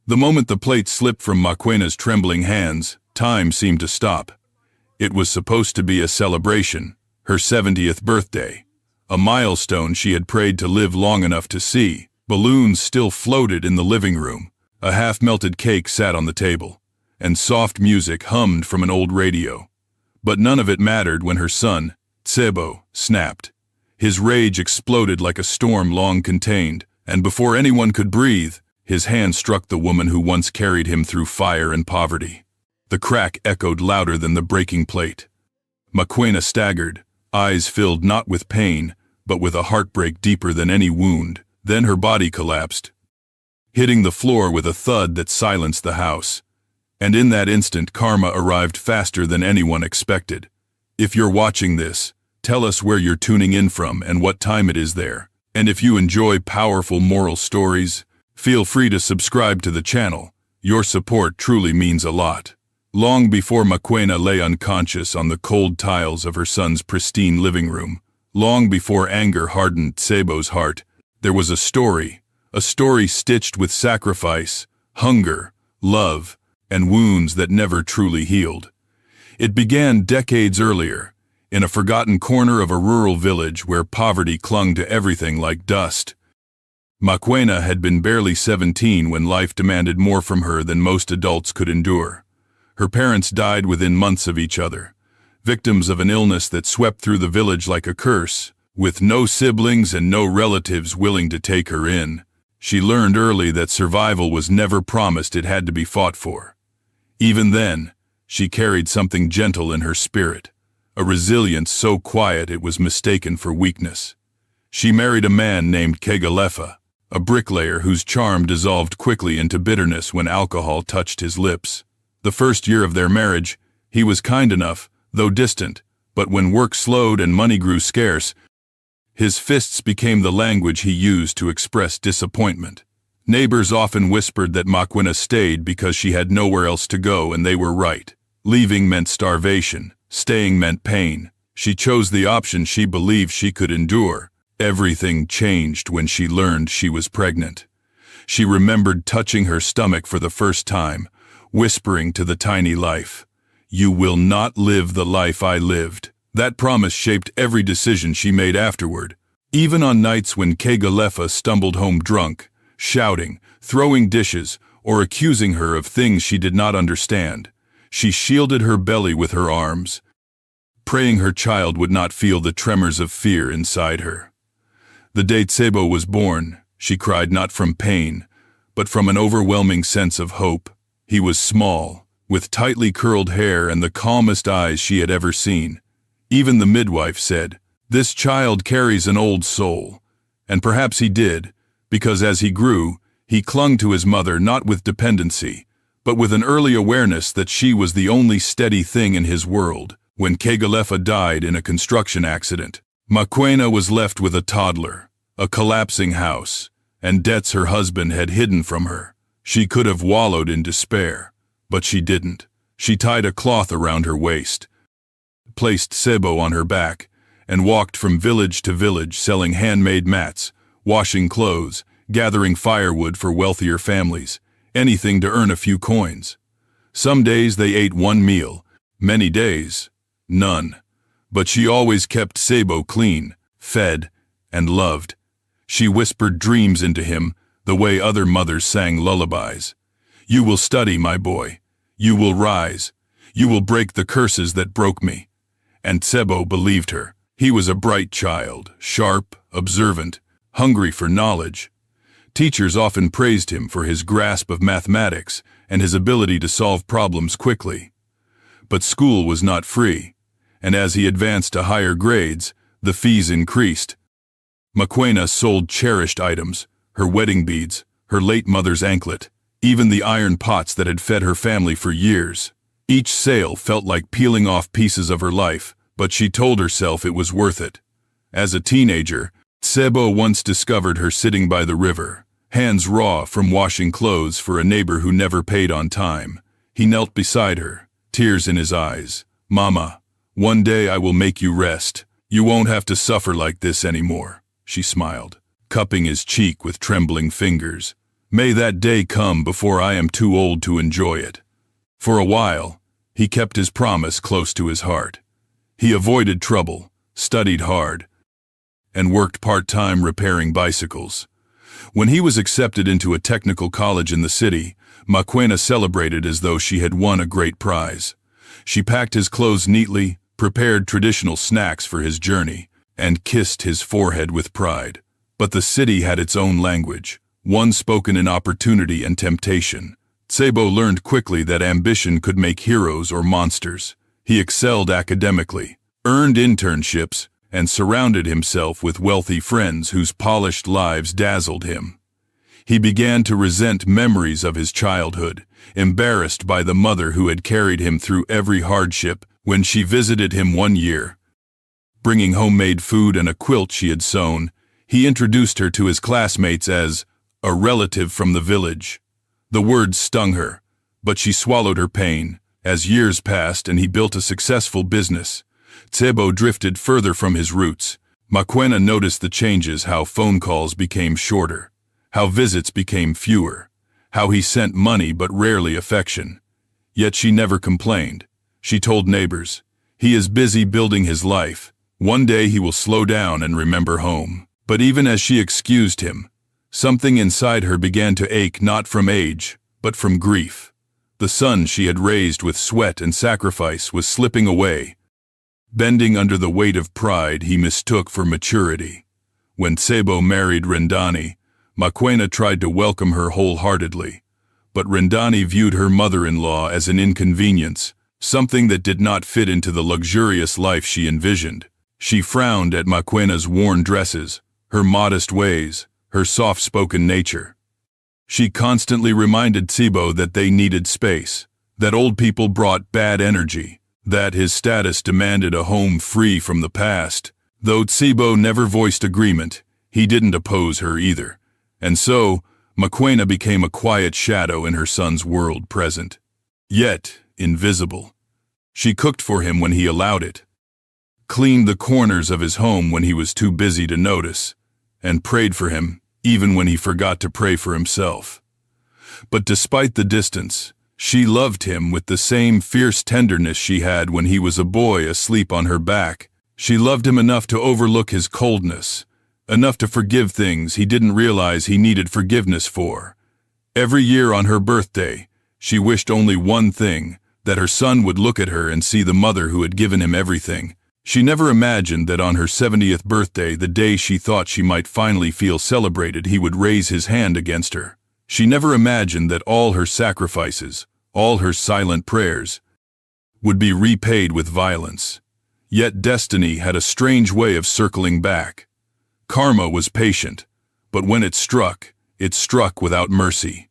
The moment the plate slipped from Makwena's trembling hands, time seemed to stop. It was supposed to be a celebration, her 70th birthday, a milestone she had prayed to live long enough to see. Balloons still floated in the living room, a half-melted cake sat on the table, and soft music hummed from an old radio. But none of it mattered when her son, Tsebo, snapped. His rage exploded like a storm long contained, and before anyone could breathe, his hand struck the woman who once carried him through fire and poverty. The crack echoed louder than the breaking plate. Makwena staggered, eyes filled not with pain, but with a heartbreak deeper than any wound. Then her body collapsed, hitting the floor with a thud that silenced the house. And in that instant, karma arrived faster than anyone expected. If you're watching this, tell us where you're tuning in from and what time it is there. And if you enjoy powerful moral stories, feel free to subscribe to the channel. Your support truly means a lot. Long before Makwena lay unconscious on the cold tiles of her son's pristine living room, long before anger hardened Tsebo's heart, there was a story stitched with sacrifice, hunger, love, and wounds that never truly healed. It began decades earlier, in a forgotten corner of a rural village where poverty clung to everything like dust. Makwena had been barely 17 when life demanded more from her than most adults could endure. Her parents died within months of each other, victims of an illness that swept through the village like a curse. With no siblings and no relatives willing to take her in, she learned early that survival was never promised, it had to be fought for. Even then, she carried something gentle in her spirit, a resilience so quiet it was mistaken for weakness. She married a man named Kegalefa, a bricklayer whose charm dissolved quickly into bitterness when alcohol touched his lips. The first year of their marriage, he was kind enough, though distant, but when work slowed and money grew scarce, his fists became the language he used to express disappointment. Neighbors often whispered that Makwena stayed because she had nowhere else to go, and they were right. Leaving meant starvation, staying meant pain. She chose the option she believed she could endure. Everything changed when she learned she was pregnant. She remembered touching her stomach for the first time, whispering to the tiny life, "You will not live the life I lived." That promise shaped every decision she made afterward. Even on nights when Kegalefa stumbled home drunk, shouting, throwing dishes, or accusing her of things she did not understand, she shielded her belly with her arms, praying her child would not feel the tremors of fear inside her. The day Tsebo was born, she cried not from pain, but from an overwhelming sense of hope. He was small, with tightly curled hair and the calmest eyes she had ever seen. Even the midwife said, "This child carries an old soul." And perhaps he did, because as he grew, he clung to his mother not with dependency, but with an early awareness that she was the only steady thing in his world. When Kegalefa died in a construction accident, Makwena was left with a toddler, a collapsing house, and debts her husband had hidden from her. She could have wallowed in despair, but she didn't. She tied a cloth around her waist, placed Tsebo on her back, and walked from village to village selling handmade mats, washing clothes, gathering firewood for wealthier families, anything to earn a few coins. Some days they ate one meal, many days, none. But she always kept Tsebo clean, fed, and loved. She whispered dreams into him the way other mothers sang lullabies. "You will study, my boy. You will rise. You will break the curses that broke me." And Tsebo believed her. He was a bright child, sharp, observant, hungry for knowledge. Teachers often praised him for his grasp of mathematics and his ability to solve problems quickly. But school was not free, and as he advanced to higher grades, the fees increased. Makwena sold cherished items, her wedding beads, her late mother's anklet, even the iron pots that had fed her family for years. Each sale felt like peeling off pieces of her life, but she told herself it was worth it. As a teenager, Tsebo once discovered her sitting by the river, hands raw from washing clothes for a neighbor who never paid on time. He knelt beside her, tears in his eyes. "Mama, one day I will make you rest. You won't have to suffer like this anymore," she smiled, cupping his cheek with trembling fingers. May that day come before I am too old to enjoy it. For a while, he kept his promise close to his heart. He avoided trouble, studied hard, and worked part-time repairing bicycles. When he was accepted into a technical college in the city, Maquena celebrated as though she had won a great prize. She packed his clothes neatly, prepared traditional snacks for his journey, and kissed his forehead with pride. But the city had its own language, one spoken in opportunity and temptation. Tsebo learned quickly that ambition could make heroes or monsters. He excelled academically, earned internships, and surrounded himself with wealthy friends whose polished lives dazzled him. He began to resent memories of his childhood, embarrassed by the mother who had carried him through every hardship. When she visited him one year, bringing homemade food and a quilt she had sewn, he introduced her to his classmates as a relative from the village. The words stung her, but she swallowed her pain. As years passed and he built a successful business, Tsebo drifted further from his roots. Maquena noticed the changes: how phone calls became shorter, how visits became fewer, how he sent money but rarely affection. Yet she never complained. She told neighbors, "He is busy building his life. One day he will slow down and remember home." But even as she excused him, something inside her began to ache, not from age, but from grief. The son she had raised with sweat and sacrifice was slipping away, bending under the weight of pride he mistook for maturity. When Tsebo married Rendani, Maquena tried to welcome her wholeheartedly, but Rendani viewed her mother-in-law as an inconvenience, something that did not fit into the luxurious life she envisioned. She frowned at Maquena's worn dresses, her modest ways, her soft-spoken nature. She constantly reminded Tsebo that they needed space, that old people brought bad energy, that his status demanded a home free from the past. Though Tsebo never voiced agreement, he didn't oppose her either. And so, Maquena became a quiet shadow in her son's world present, yet invisible. She cooked for him when he allowed it, cleaned the corners of his home when he was too busy to notice, and prayed for him even when he forgot to pray for himself. But despite the distance, she loved him with the same fierce tenderness she had when he was a boy asleep on her back. She loved him enough to overlook his coldness, enough to forgive things he didn't realize he needed forgiveness for. Every year on her birthday, she wished only one thing: that her son would look at her and see the mother who had given him everything. She never imagined that on her 70th birthday, the day she thought she might finally feel celebrated, he would raise his hand against her. She never imagined that all her sacrifices, all her silent prayers, would be repaid with violence. Yet destiny had a strange way of circling back. Karma was patient, but when it struck without mercy.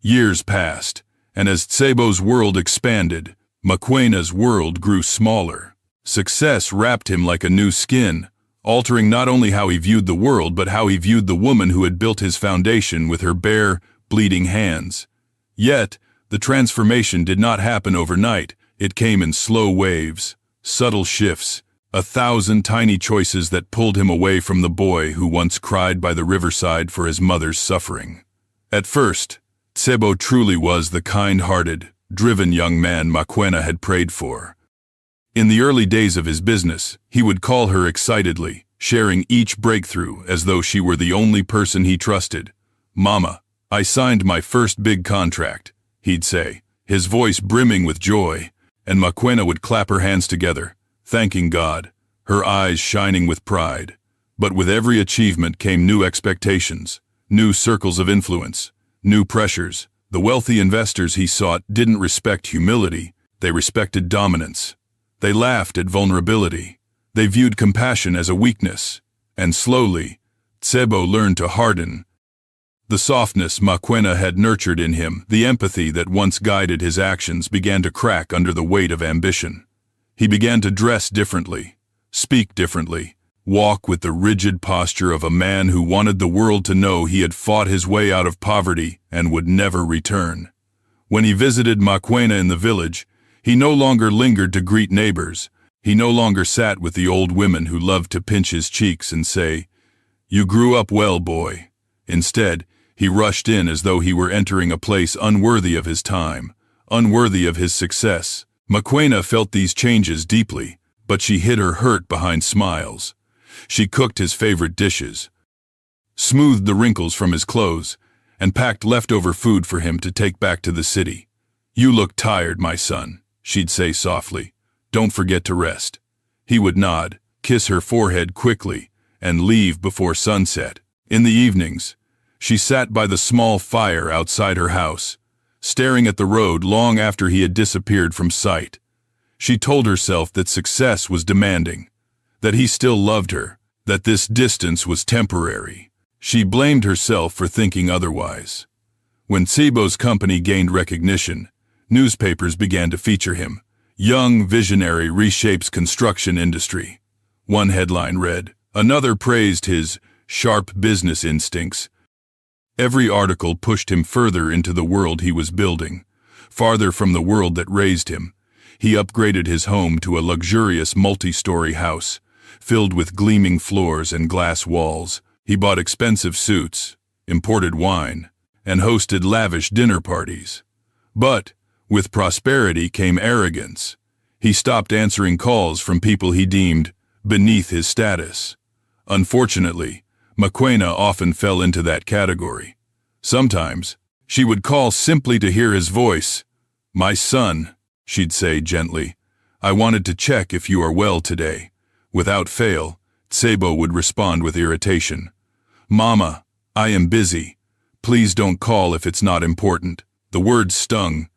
Years passed, and as Tsebo's world expanded, Maquena's world grew smaller. Success wrapped him like a new skin, altering not only how he viewed the world but how he viewed the woman who had built his foundation with her bare, bleeding hands. Yet, the transformation did not happen overnight. It came in slow waves, subtle shifts, 1,000 tiny choices that pulled him away from the boy who once cried by the riverside for his mother's suffering. At first, Tsebo truly was the kind-hearted, driven young man Maquena had prayed for. In the early days of his business, he would call her excitedly, sharing each breakthrough as though she were the only person he trusted. "Mama, I signed my first big contract," he'd say, his voice brimming with joy, and Maquena would clap her hands together, thanking God, her eyes shining with pride. But with every achievement came new expectations, new circles of influence, new pressures. The wealthy investors he sought didn't respect humility, they respected dominance. They laughed at vulnerability. They viewed compassion as a weakness. And slowly, Tsebo learned to harden. The softness Maquena had nurtured in him, the empathy that once guided his actions, began to crack under the weight of ambition. He began to dress differently, speak differently, walk with the rigid posture of a man who wanted the world to know he had fought his way out of poverty and would never return. When he visited Maquena in the village, he no longer lingered to greet neighbors. He no longer sat with the old women who loved to pinch his cheeks and say, "You grew up well, boy." Instead, He rushed in as though he were entering a place unworthy of his time, unworthy of his success. Mokoena felt these changes deeply, but she hid her hurt behind smiles. She cooked his favorite dishes, smoothed the wrinkles from his clothes, and packed leftover food for him to take back to the city. "You look tired, my son," she'd say softly. "Don't forget to rest." He would nod, kiss her forehead quickly, and leave before sunset. In the evenings, she sat by the small fire outside her house, staring at the road long after he had disappeared from sight. She told herself that success was demanding, that he still loved her, that this distance was temporary. She blamed herself for thinking otherwise. When Tsebo's company gained recognition, newspapers began to feature him. "Young visionary reshapes construction industry," one headline read. Another praised his sharp business instincts. Every article pushed him further into the world he was building, farther from the world that raised him. He upgraded his home to a luxurious multi-story house, filled with gleaming floors and glass walls. He bought expensive suits, imported wine, and hosted lavish dinner parties. But with prosperity came arrogance. He stopped answering calls from people he deemed beneath his status. Unfortunately, Mokoena often fell into that category. Sometimes, she would call simply to hear his voice. "My son," she'd say gently, "I wanted to check if you are well today." Without fail, Tsebo would respond with irritation. "Mama, I am busy. Please don't call if it's not important." The words stung,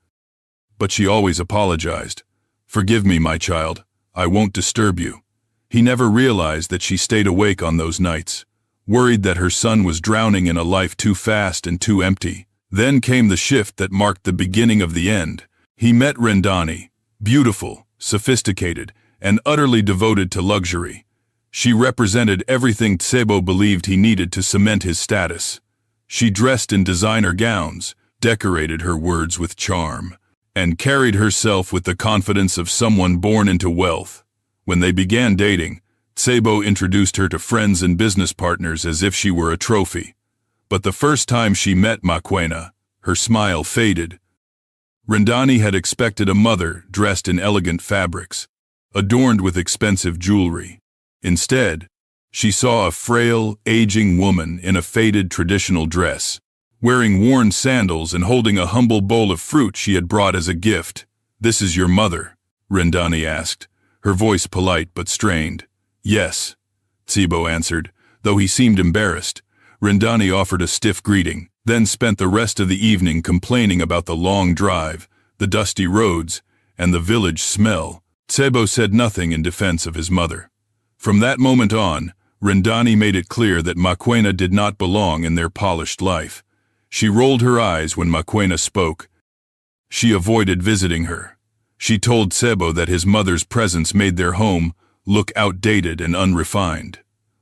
but she always apologized. "Forgive me, my child. I won't disturb you." He never realized that she stayed awake on those nights, worried that her son was drowning in a life too fast and too empty. Then came the shift that marked the beginning of the end. He met Rendani, beautiful, sophisticated, and utterly devoted to luxury. She represented everything Tsebo believed he needed to cement his status. She dressed in designer gowns, decorated her words with charm, and carried herself with the confidence of someone born into wealth. When they began dating, Tsebo introduced her to friends and business partners as if she were a trophy. But the first time she met Mokoena, her smile faded. Rendani had expected a mother dressed in elegant fabrics, adorned with expensive jewelry. Instead, she saw a frail, aging woman in a faded traditional dress, wearing worn sandals and holding a humble bowl of fruit she had brought as a gift. "This is your mother?" Rendani asked, her voice polite but strained. "Yes," Tsebo answered, though he seemed embarrassed. Rendani offered a stiff greeting, then spent the rest of the evening complaining about the long drive, the dusty roads, and the village smell. Tsebo said nothing in defense of his mother. From that moment on, Rendani made it clear that Mokoena did not belong in their polished life. She rolled her eyes when Mokoena spoke. She avoided visiting her. She told Tsebo that his mother's presence made their home look outdated and unrefined.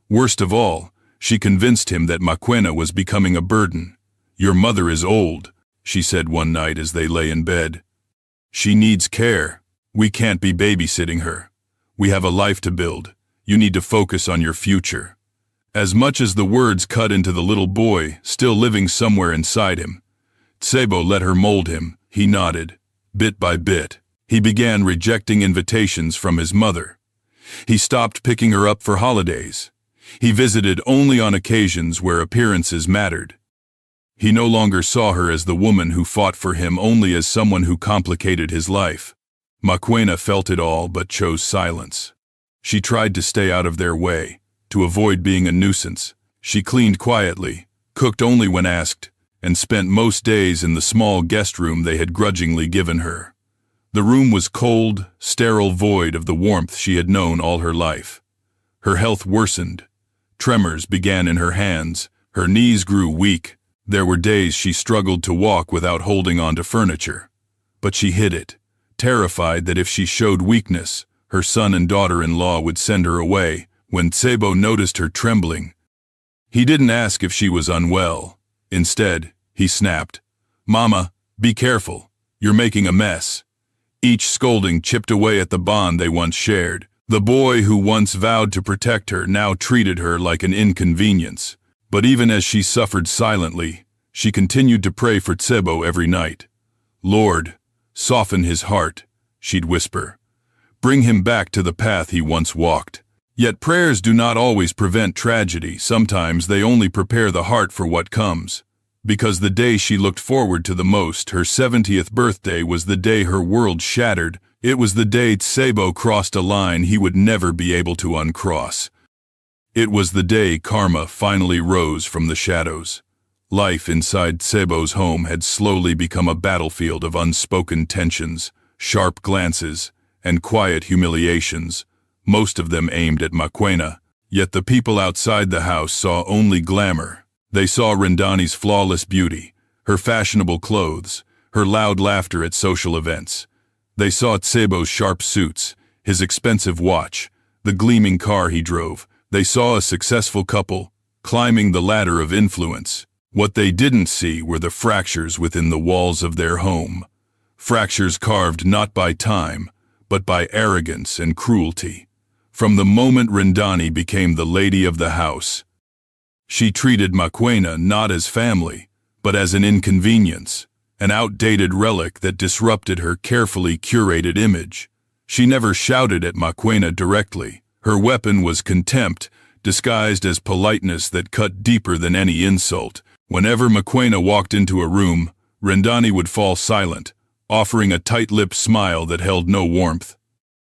Worst of all, she convinced him that Mokoena was becoming a burden. "Your mother is old," she said one night as they lay in bed. "She needs care. We can't be babysitting her. We have a life to build. You need to focus on your future." As much as the words cut into the little boy still living somewhere inside him, Tsebo let her mold him. He nodded. Bit by bit, he began rejecting invitations from his mother. He stopped picking her up for holidays. He visited only on occasions where appearances mattered. He no longer saw her as the woman who fought for him, only as someone who complicated his life. Mokoena felt it all but chose silence. She tried to stay out of their way, to avoid being a nuisance. She cleaned quietly, cooked only when asked, and spent most days in the small guest room they had grudgingly given her. The room was cold, sterile, void of the warmth she had known all her life. Her health worsened. Tremors began in her hands. Her knees grew weak. There were days she struggled to walk without holding onto furniture. But she hid it, terrified that if she showed weakness, her son and daughter-in-law would send her away. When Tsebo noticed her trembling, he didn't ask if she was unwell. Instead, he snapped, "Mama, be careful. You're making a mess." Each scolding chipped away at the bond they once shared. The boy who once vowed to protect her now treated her like an inconvenience. But even as she suffered silently, She continued to pray for Tsebo every night. "Lord, soften his heart," she'd whisper. "Bring him back to the path he once walked." Yet prayers do not always prevent tragedy. Sometimes they only prepare the heart for what comes. Because the day she looked forward to the most, her 70th birthday, was the day her world shattered. It was the day Tsebo crossed a line he would never be able to uncross. It was the day karma finally rose from the shadows. Life inside Tsebo's home had slowly become a battlefield of unspoken tensions, sharp glances, and quiet humiliations, most of them aimed at Mokoena. Yet the people outside the house saw only glamour. They saw Rendani's flawless beauty, her fashionable clothes, her loud laughter at social events. They saw Tsebo's sharp suits, his expensive watch, the gleaming car he drove. They saw a successful couple, climbing the ladder of influence. What they didn't see were the fractures within the walls of their home. Fractures carved not by time, but by arrogance and cruelty. From the moment Rendani became the lady of the house, she treated Mokoena not as family, but as an inconvenience, an outdated relic that disrupted her carefully curated image. She never shouted at Mokoena directly. Her weapon was contempt, disguised as politeness that cut deeper than any insult. Whenever Mokoena walked into a room, Rendani would fall silent, offering a tight-lipped smile that held no warmth.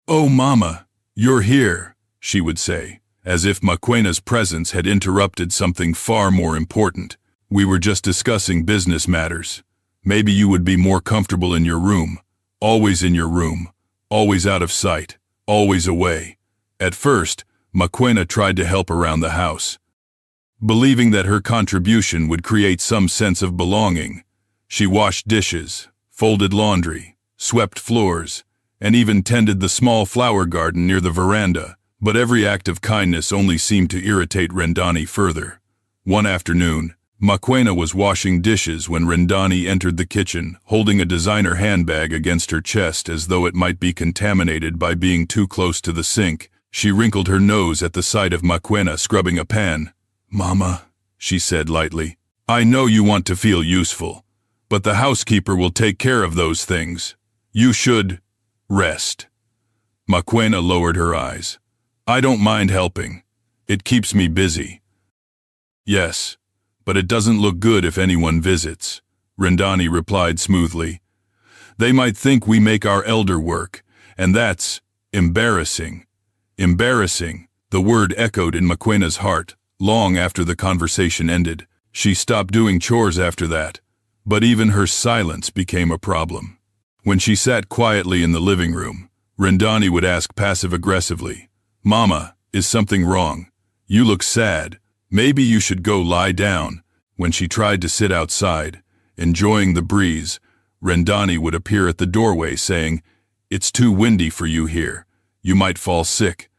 "Oh, Mama, you're here," she would say, as if Mokoena's presence had interrupted something far more important. "We were just discussing business matters. Maybe you would be more comfortable in your room, always in your room, always out of sight, always away." At first, Mokoena tried to help around the house. Believing that her contribution would create some sense of belonging, she washed dishes, folded laundry, swept floors, and even tended the small flower garden near the veranda. But every act of kindness only seemed to irritate Rendani further. One afternoon, Mokoena was washing dishes when Rendani entered the kitchen, holding a designer handbag against her chest as though it might be contaminated by being too close to the sink. She wrinkled her nose at the sight of Mokoena scrubbing a pan. "Mama," she said lightly, "I know you want to feel useful, but the housekeeper will take care of those things. You should rest." Mokoena lowered her eyes. "I don't mind helping. It keeps me busy." "Yes, but it doesn't look good if anyone visits," Rendani replied smoothly. "They might think we make our elder work, and that's embarrassing." Embarrassing, the word echoed in Mokoena's heart, long after the conversation ended. She stopped doing chores after that, but even her silence became a problem. When she sat quietly in the living room, Rendani would ask passive-aggressively, "Mama, is something wrong? You look sad. Maybe you should go lie down." When she tried to sit outside, enjoying the breeze, Rendani would appear at the doorway saying, "It's too windy for you here. You might fall sick."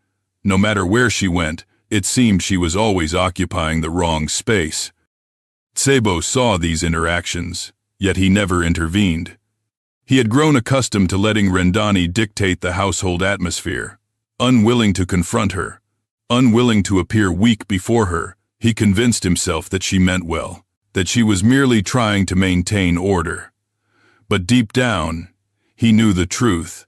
No matter where she went, it seemed she was always occupying the wrong space. Tsebo saw these interactions, yet he never intervened. He had grown accustomed to letting Rendani dictate the household atmosphere. Unwilling to confront her, unwilling to appear weak before her, he convinced himself that she meant well, that she was merely trying to maintain order. But deep down, he knew the truth.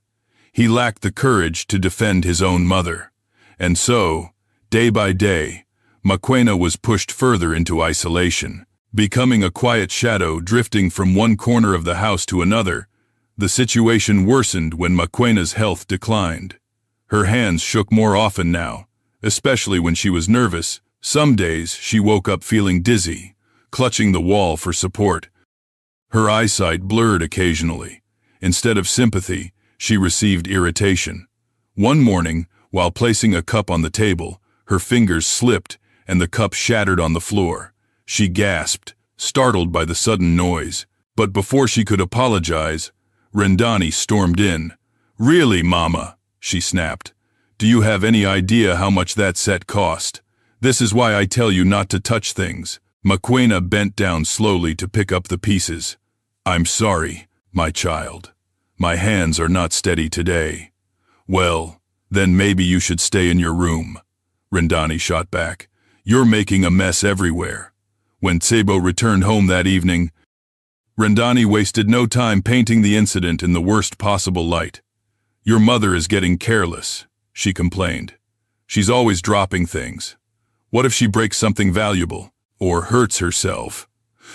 He lacked the courage to defend his own mother. And so, day by day, Mokoena was pushed further into isolation, becoming a quiet shadow drifting from one corner of the house to another. The situation worsened when Mokoena's health declined. Her hands shook more often now, especially when she was nervous. Some days she woke up feeling dizzy, clutching the wall for support. Her eyesight blurred occasionally. Instead of sympathy, she received irritation. One morning, while placing a cup on the table, her fingers slipped and the cup shattered on the floor. She gasped, startled by the sudden noise. But before she could apologize, Rendani stormed in. "Really, Mama?" she snapped. "Do you have any idea how much that set cost? This is why I tell you not to touch things." Mokoena bent down slowly to pick up the pieces. "I'm sorry, my child. My hands are not steady today." "Well, then maybe you should stay in your room," Rendani shot back. "You're making a mess everywhere." When Sebo returned home that evening, Rendani wasted no time painting the incident in the worst possible light. "Your mother is getting careless," she complained. "She's always dropping things. What if she breaks something valuable or hurts herself?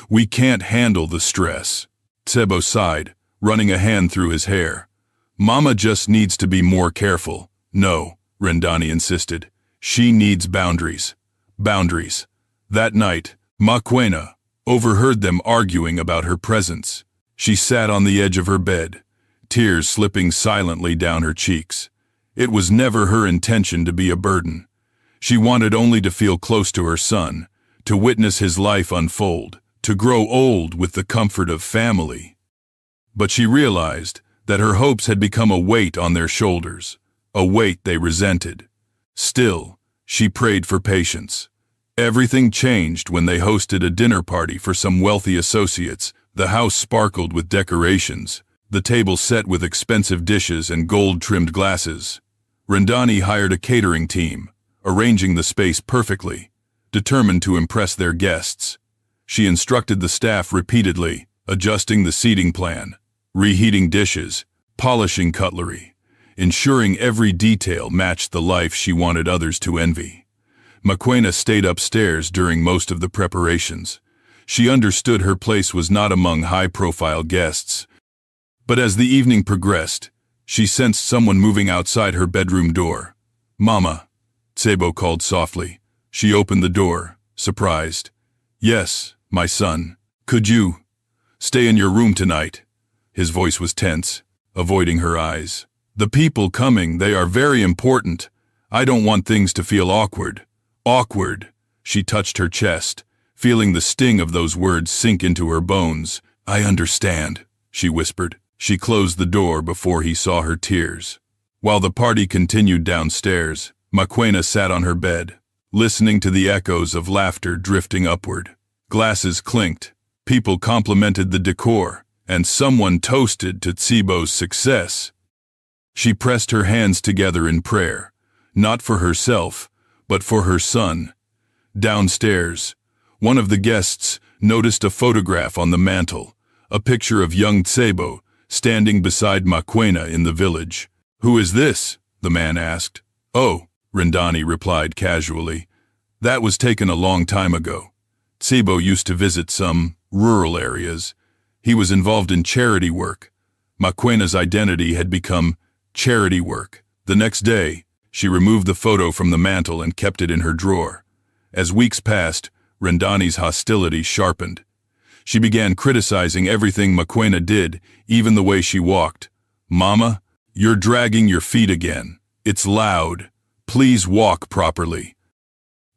We can't handle the stress." Sebo sighed, running a hand through his hair. "Mama just needs to be more careful." "No," Rendani insisted. "She needs boundaries." Boundaries. That night, Maquena overheard them arguing about her presence. She sat on the edge of her bed, tears slipping silently down her cheeks. It was never her intention to be a burden. She wanted only to feel close to her son, to witness his life unfold, to grow old with the comfort of family. But she realized that her hopes had become a weight on their shoulders, a weight they resented. Still, she prayed for patience. Everything changed when they hosted a dinner party for some wealthy associates. The house sparkled with decorations, the table set with expensive dishes and gold-trimmed glasses. Rendani hired a catering team, arranging the space perfectly, determined to impress their guests. She instructed the staff repeatedly, adjusting the seating plan, reheating dishes, polishing cutlery, ensuring every detail matched the life she wanted others to envy. Maquena stayed upstairs during most of the preparations. She understood her place was not among high-profile guests. But as the evening progressed, she sensed someone moving outside her bedroom door. "Mama," Sebo called softly. She opened the door, surprised. "Yes, my son. Could you stay in your room tonight?" His voice was tense, avoiding her eyes. "The people coming, they are very important. I don't want things to feel awkward." "Awkward." She touched her chest, feeling the sting of those words sink into her bones. "I understand," she whispered. She closed the door before he saw her tears. While the party continued downstairs, Maquena sat on her bed, listening to the echoes of laughter drifting upward. Glasses clinked, people complimented the decor, and someone toasted to Tsibo's success. She pressed her hands together in prayer, not for herself, but for her son. Downstairs, one of the guests noticed a photograph on the mantel, a picture of young Tsibo standing beside Maquena in the village. "Who is this?" the man asked. "Oh," Rendani replied casually. "That was taken a long time ago. Tsibo used to visit some rural areas. He was involved in charity work. Maquena's identity had become charity work. The next day, she removed the photo from the mantel and kept it in her drawer. As weeks passed, Rendani's hostility sharpened. She began criticizing everything Maquena did, even the way she walked. "Mama, you're dragging your feet again. It's loud. Please walk properly."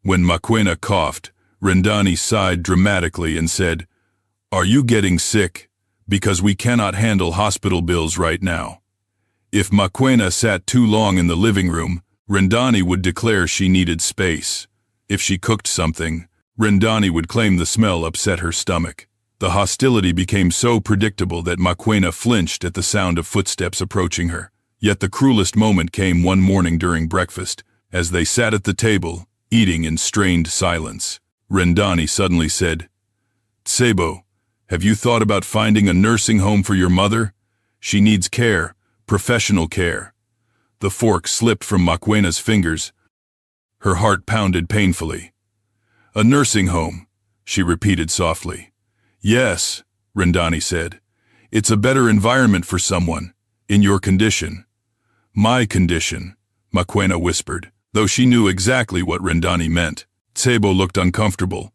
When Maquena coughed, Rendani sighed dramatically and said, "Are you getting sick? Because we cannot handle hospital bills right now." If Maquena sat too long in the living room, Rendani would declare she needed space. If she cooked something, Rendani would claim the smell upset her stomach. The hostility became so predictable that Maquena flinched at the sound of footsteps approaching her. Yet the cruelest moment came one morning during breakfast, as they sat at the table, eating in strained silence. Rendani suddenly said, "Tsibo, have you thought about finding a nursing home for your mother? She needs care, professional care." The fork slipped from Maquena's fingers. Her heart pounded painfully. "A nursing home," she repeated softly. "Yes," Rendani said. "It's a better environment for someone, in your condition." "My condition," Maquena whispered, though she knew exactly what Rendani meant. Tsibo looked uncomfortable.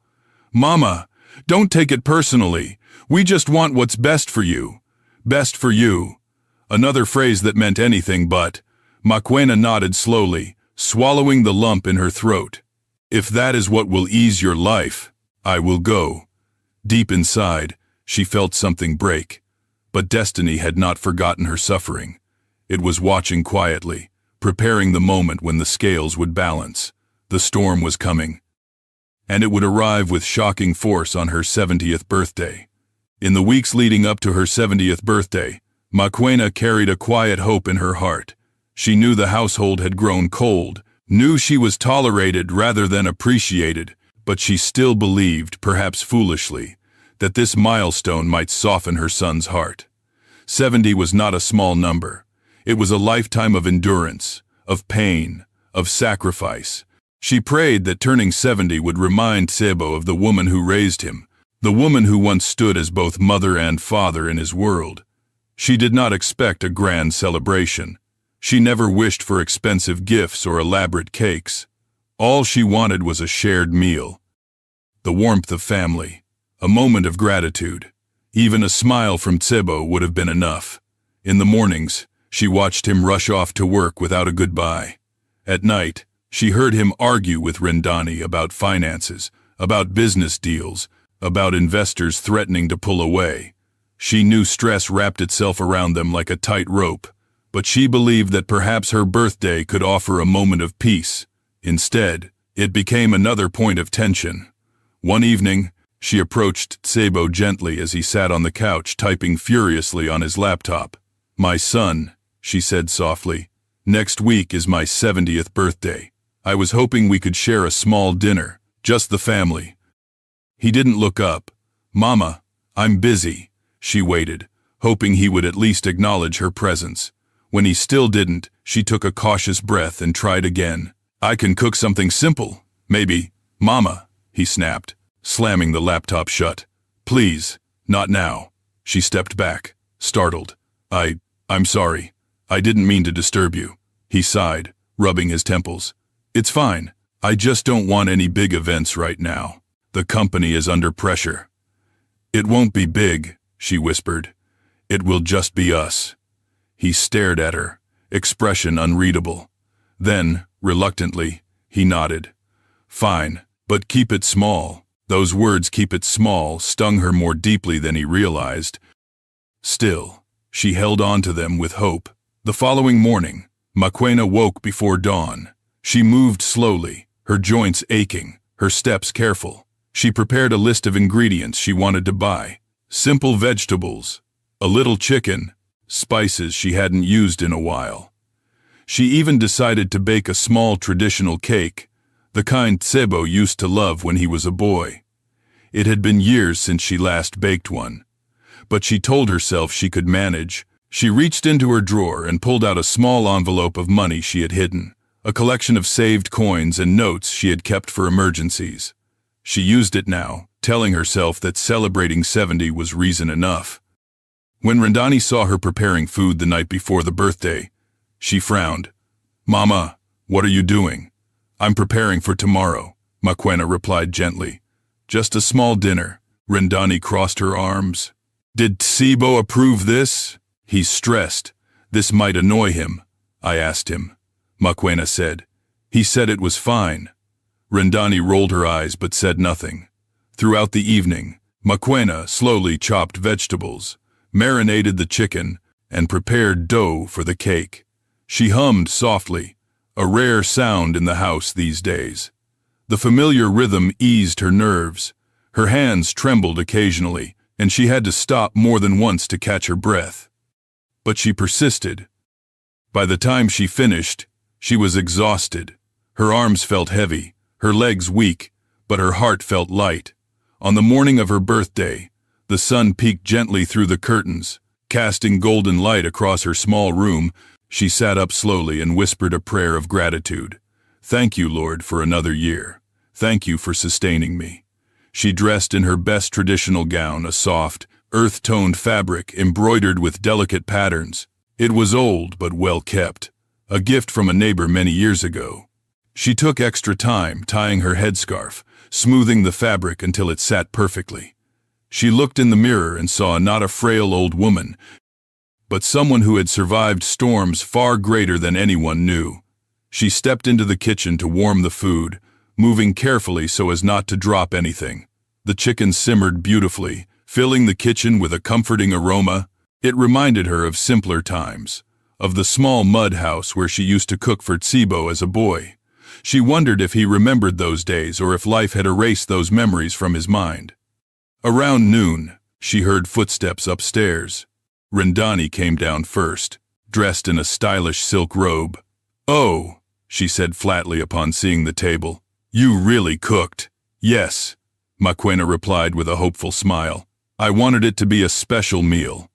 "Mama, don't take it personally. We just want what's best for you. Best for you." Another phrase that meant anything but. Maquena nodded slowly, swallowing the lump in her throat. "If that is what will ease your life, I will go." Deep inside, she felt something break. But destiny had not forgotten her suffering. It was watching quietly, preparing the moment when the scales would balance. The storm was coming, and it would arrive with shocking force on her 70th birthday. In the weeks leading up to her 70th birthday, Maquena carried a quiet hope in her heart. She knew the household had grown cold, knew she was tolerated rather than appreciated, but she still believed, perhaps foolishly, that this milestone might soften her son's heart. 70 was not a small number. It was a lifetime of endurance, of pain, of sacrifice. She prayed that turning 70 would remind Sebo of the woman who raised him, the woman who once stood as both mother and father in his world. She did not expect a grand celebration. She never wished for expensive gifts or elaborate cakes. All she wanted was a shared meal, the warmth of family, a moment of gratitude. Even a smile from Sebo would have been enough. In the mornings, she watched him rush off to work without a goodbye. At night, she heard him argue with Rendani about finances, about business deals, about investors threatening to pull away. She knew stress wrapped itself around them like a tight rope, but she believed that perhaps her birthday could offer a moment of peace. Instead, it became another point of tension. One evening, she approached Sebo gently as he sat on the couch typing furiously on his laptop. "My son," she said softly, "next week is my 70th birthday. I was hoping we could share a small dinner, just the family." He didn't look up. "Mama, I'm busy." She waited, hoping he would at least acknowledge her presence. When he still didn't, she took a cautious breath and tried again. "I can cook something simple, maybe." "Mama," he snapped, slamming the laptop shut. "Please, not now." She stepped back, startled. I'm sorry. I didn't mean to disturb you." He sighed, rubbing his temples. "It's fine. I just don't want any big events right now. The company is under pressure." "It won't be big," she whispered. "It will just be us." He stared at her, expression unreadable. Then, reluctantly, he nodded. "Fine, but keep it small." Those words, "keep it small," stung her more deeply than he realized. Still, she held on to them with hope. The following morning, Maquena woke before dawn. She moved slowly, her joints aching, her steps careful. She prepared a list of ingredients she wanted to buy. Simple vegetables, a little chicken, spices she hadn't used in a while. She even decided to bake a small traditional cake, the kind Sebo used to love when he was a boy. It had been years since she last baked one, but she told herself she could manage. She reached into her drawer and pulled out a small envelope of money she had hidden, a collection of saved coins and notes she had kept for emergencies. She used it now, telling herself that celebrating 70 was reason enough. When Rendani saw her preparing food the night before the birthday, she frowned. "Mama, what are you doing?" "I'm preparing for tomorrow," Maquena replied gently. "Just a small dinner." Rendani crossed her arms. "Did Sebo approve this?" He stressed. "This might annoy him." "I asked him," Maquena said. "He said it was fine." Rendani rolled her eyes but said nothing. Throughout the evening, Maquena slowly chopped vegetables, marinated the chicken, and prepared dough for the cake. She hummed softly, a rare sound in the house these days. The familiar rhythm eased her nerves. Her hands trembled occasionally, and she had to stop more than once to catch her breath. But she persisted. By the time she finished, she was exhausted. Her arms felt heavy, her legs weak, but her heart felt light. On the morning of her birthday, the sun peeked gently through the curtains, casting golden light across her small room. She sat up slowly and whispered a prayer of gratitude. "Thank you, Lord, for another year. Thank you for sustaining me." She dressed in her best traditional gown, a soft, earth-toned fabric embroidered with delicate patterns. It was old but well kept, a gift from a neighbor many years ago. She took extra time tying her headscarf, smoothing the fabric until it sat perfectly. She looked in the mirror and saw not a frail old woman, but someone who had survived storms far greater than anyone knew. She stepped into the kitchen to warm the food, moving carefully so as not to drop anything. The chicken simmered beautifully, filling the kitchen with a comforting aroma. It reminded her of simpler times, of the small mud house where she used to cook for Sebo as a boy. She wondered if he remembered those days or if life had erased those memories from his mind. Around noon, she heard footsteps upstairs. Rendani came down first, dressed in a stylish silk robe. "Oh," she said flatly upon seeing the table. "You really cooked. Yes, Maquena replied with a hopeful smile. I wanted it to be a special meal.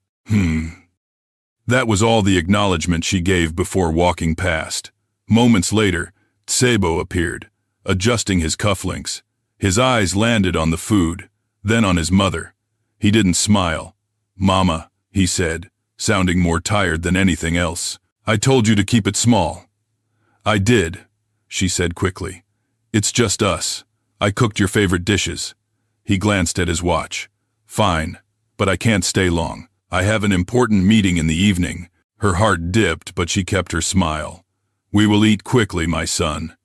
That was all the acknowledgement she gave before walking past. Moments later, Tsebo appeared, adjusting his cufflinks. His eyes landed on the food, then on his mother. He didn't smile. Mama, he said, sounding more tired than anything else. I told you to keep it small. I did, she said quickly. It's just us. I cooked your favorite dishes. He glanced at his watch. Fine, but I can't stay long. I have an important meeting in the evening. Her heart dipped, but she kept her smile. We will eat quickly, my son.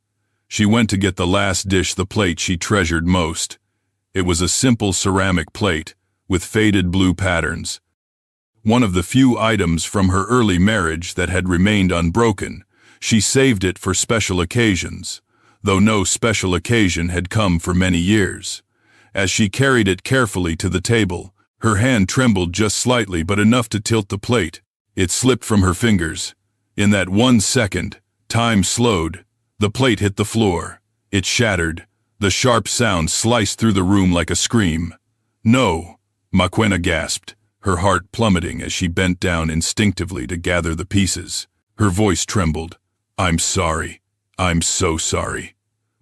She went to get the last dish, the plate she treasured most. It was a simple ceramic plate, with faded blue patterns. One of the few items from her early marriage that had remained unbroken. She saved it for special occasions, though no special occasion had come for many years. As she carried it carefully to the table, her hand trembled just slightly, but enough to tilt the plate. It slipped from her fingers. In that 1 second, time slowed. The plate hit the floor. It shattered. The sharp sound sliced through the room like a scream. No, Maquena gasped, her heart plummeting as she bent down instinctively to gather the pieces. Her voice trembled. I'm sorry. I'm so sorry.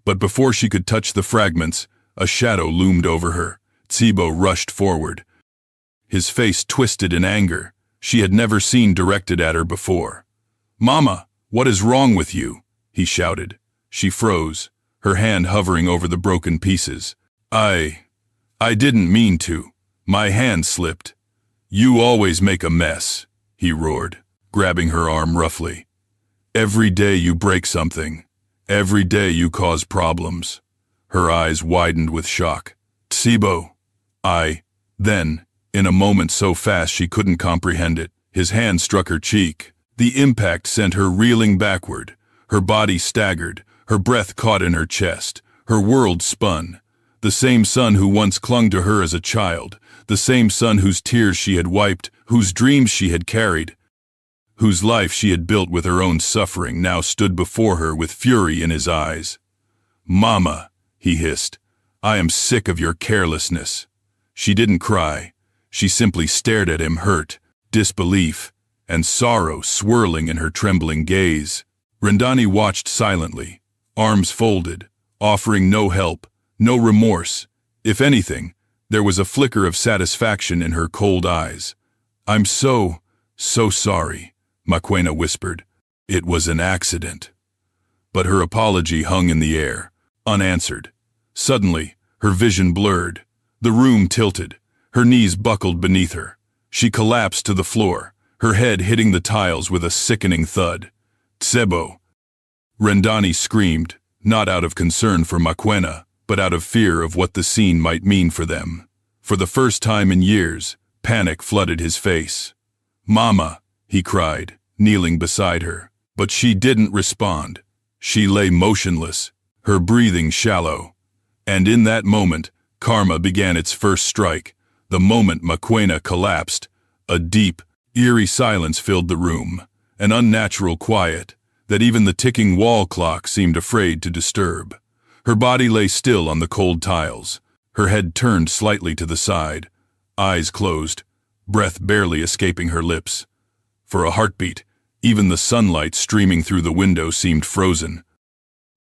But before she could touch the fragments, a shadow loomed over her. Tsebo rushed forward. His face twisted in anger. She had never seen directed at her before. Mama, what is wrong with you? He shouted. She froze, her hand hovering over the broken pieces. I didn't mean to. My hand slipped. You always make a mess, he roared, grabbing her arm roughly. Every day you break something. Every day you cause problems. Her eyes widened with shock. Tsebo. Then, in a moment so fast she couldn't comprehend it, his hand struck her cheek. The impact sent her reeling backward. Her body staggered, her breath caught in her chest. Her world spun. The same son who once clung to her as a child, the same son whose tears she had wiped, whose dreams she had carried, whose life she had built with her own suffering, now stood before her with fury in his eyes. Mama, he hissed, I am sick of your carelessness. She didn't cry. She simply stared at him, hurt, disbelief, and sorrow swirling in her trembling gaze. Rendani watched silently, arms folded, offering no help, no remorse. If anything, there was a flicker of satisfaction in her cold eyes. I'm so sorry, Maquena whispered. It was an accident. But her apology hung in the air, unanswered. Suddenly, her vision blurred. The room tilted. Her knees buckled beneath her. She collapsed to the floor, her head hitting the tiles with a sickening thud. Tsebo. Rendani screamed, not out of concern for Maquena, but out of fear of what the scene might mean for them. For the first time in years, panic flooded his face. Mama, he cried, kneeling beside her. But she didn't respond. She lay motionless, her breathing shallow. And in that moment, karma began its first strike. The moment Maquena collapsed, a deep, eerie silence filled the room, an unnatural quiet that even the ticking wall clock seemed afraid to disturb. Her body lay still on the cold tiles, her head turned slightly to the side, eyes closed, breath barely escaping her lips. For a heartbeat, even the sunlight streaming through the window seemed frozen.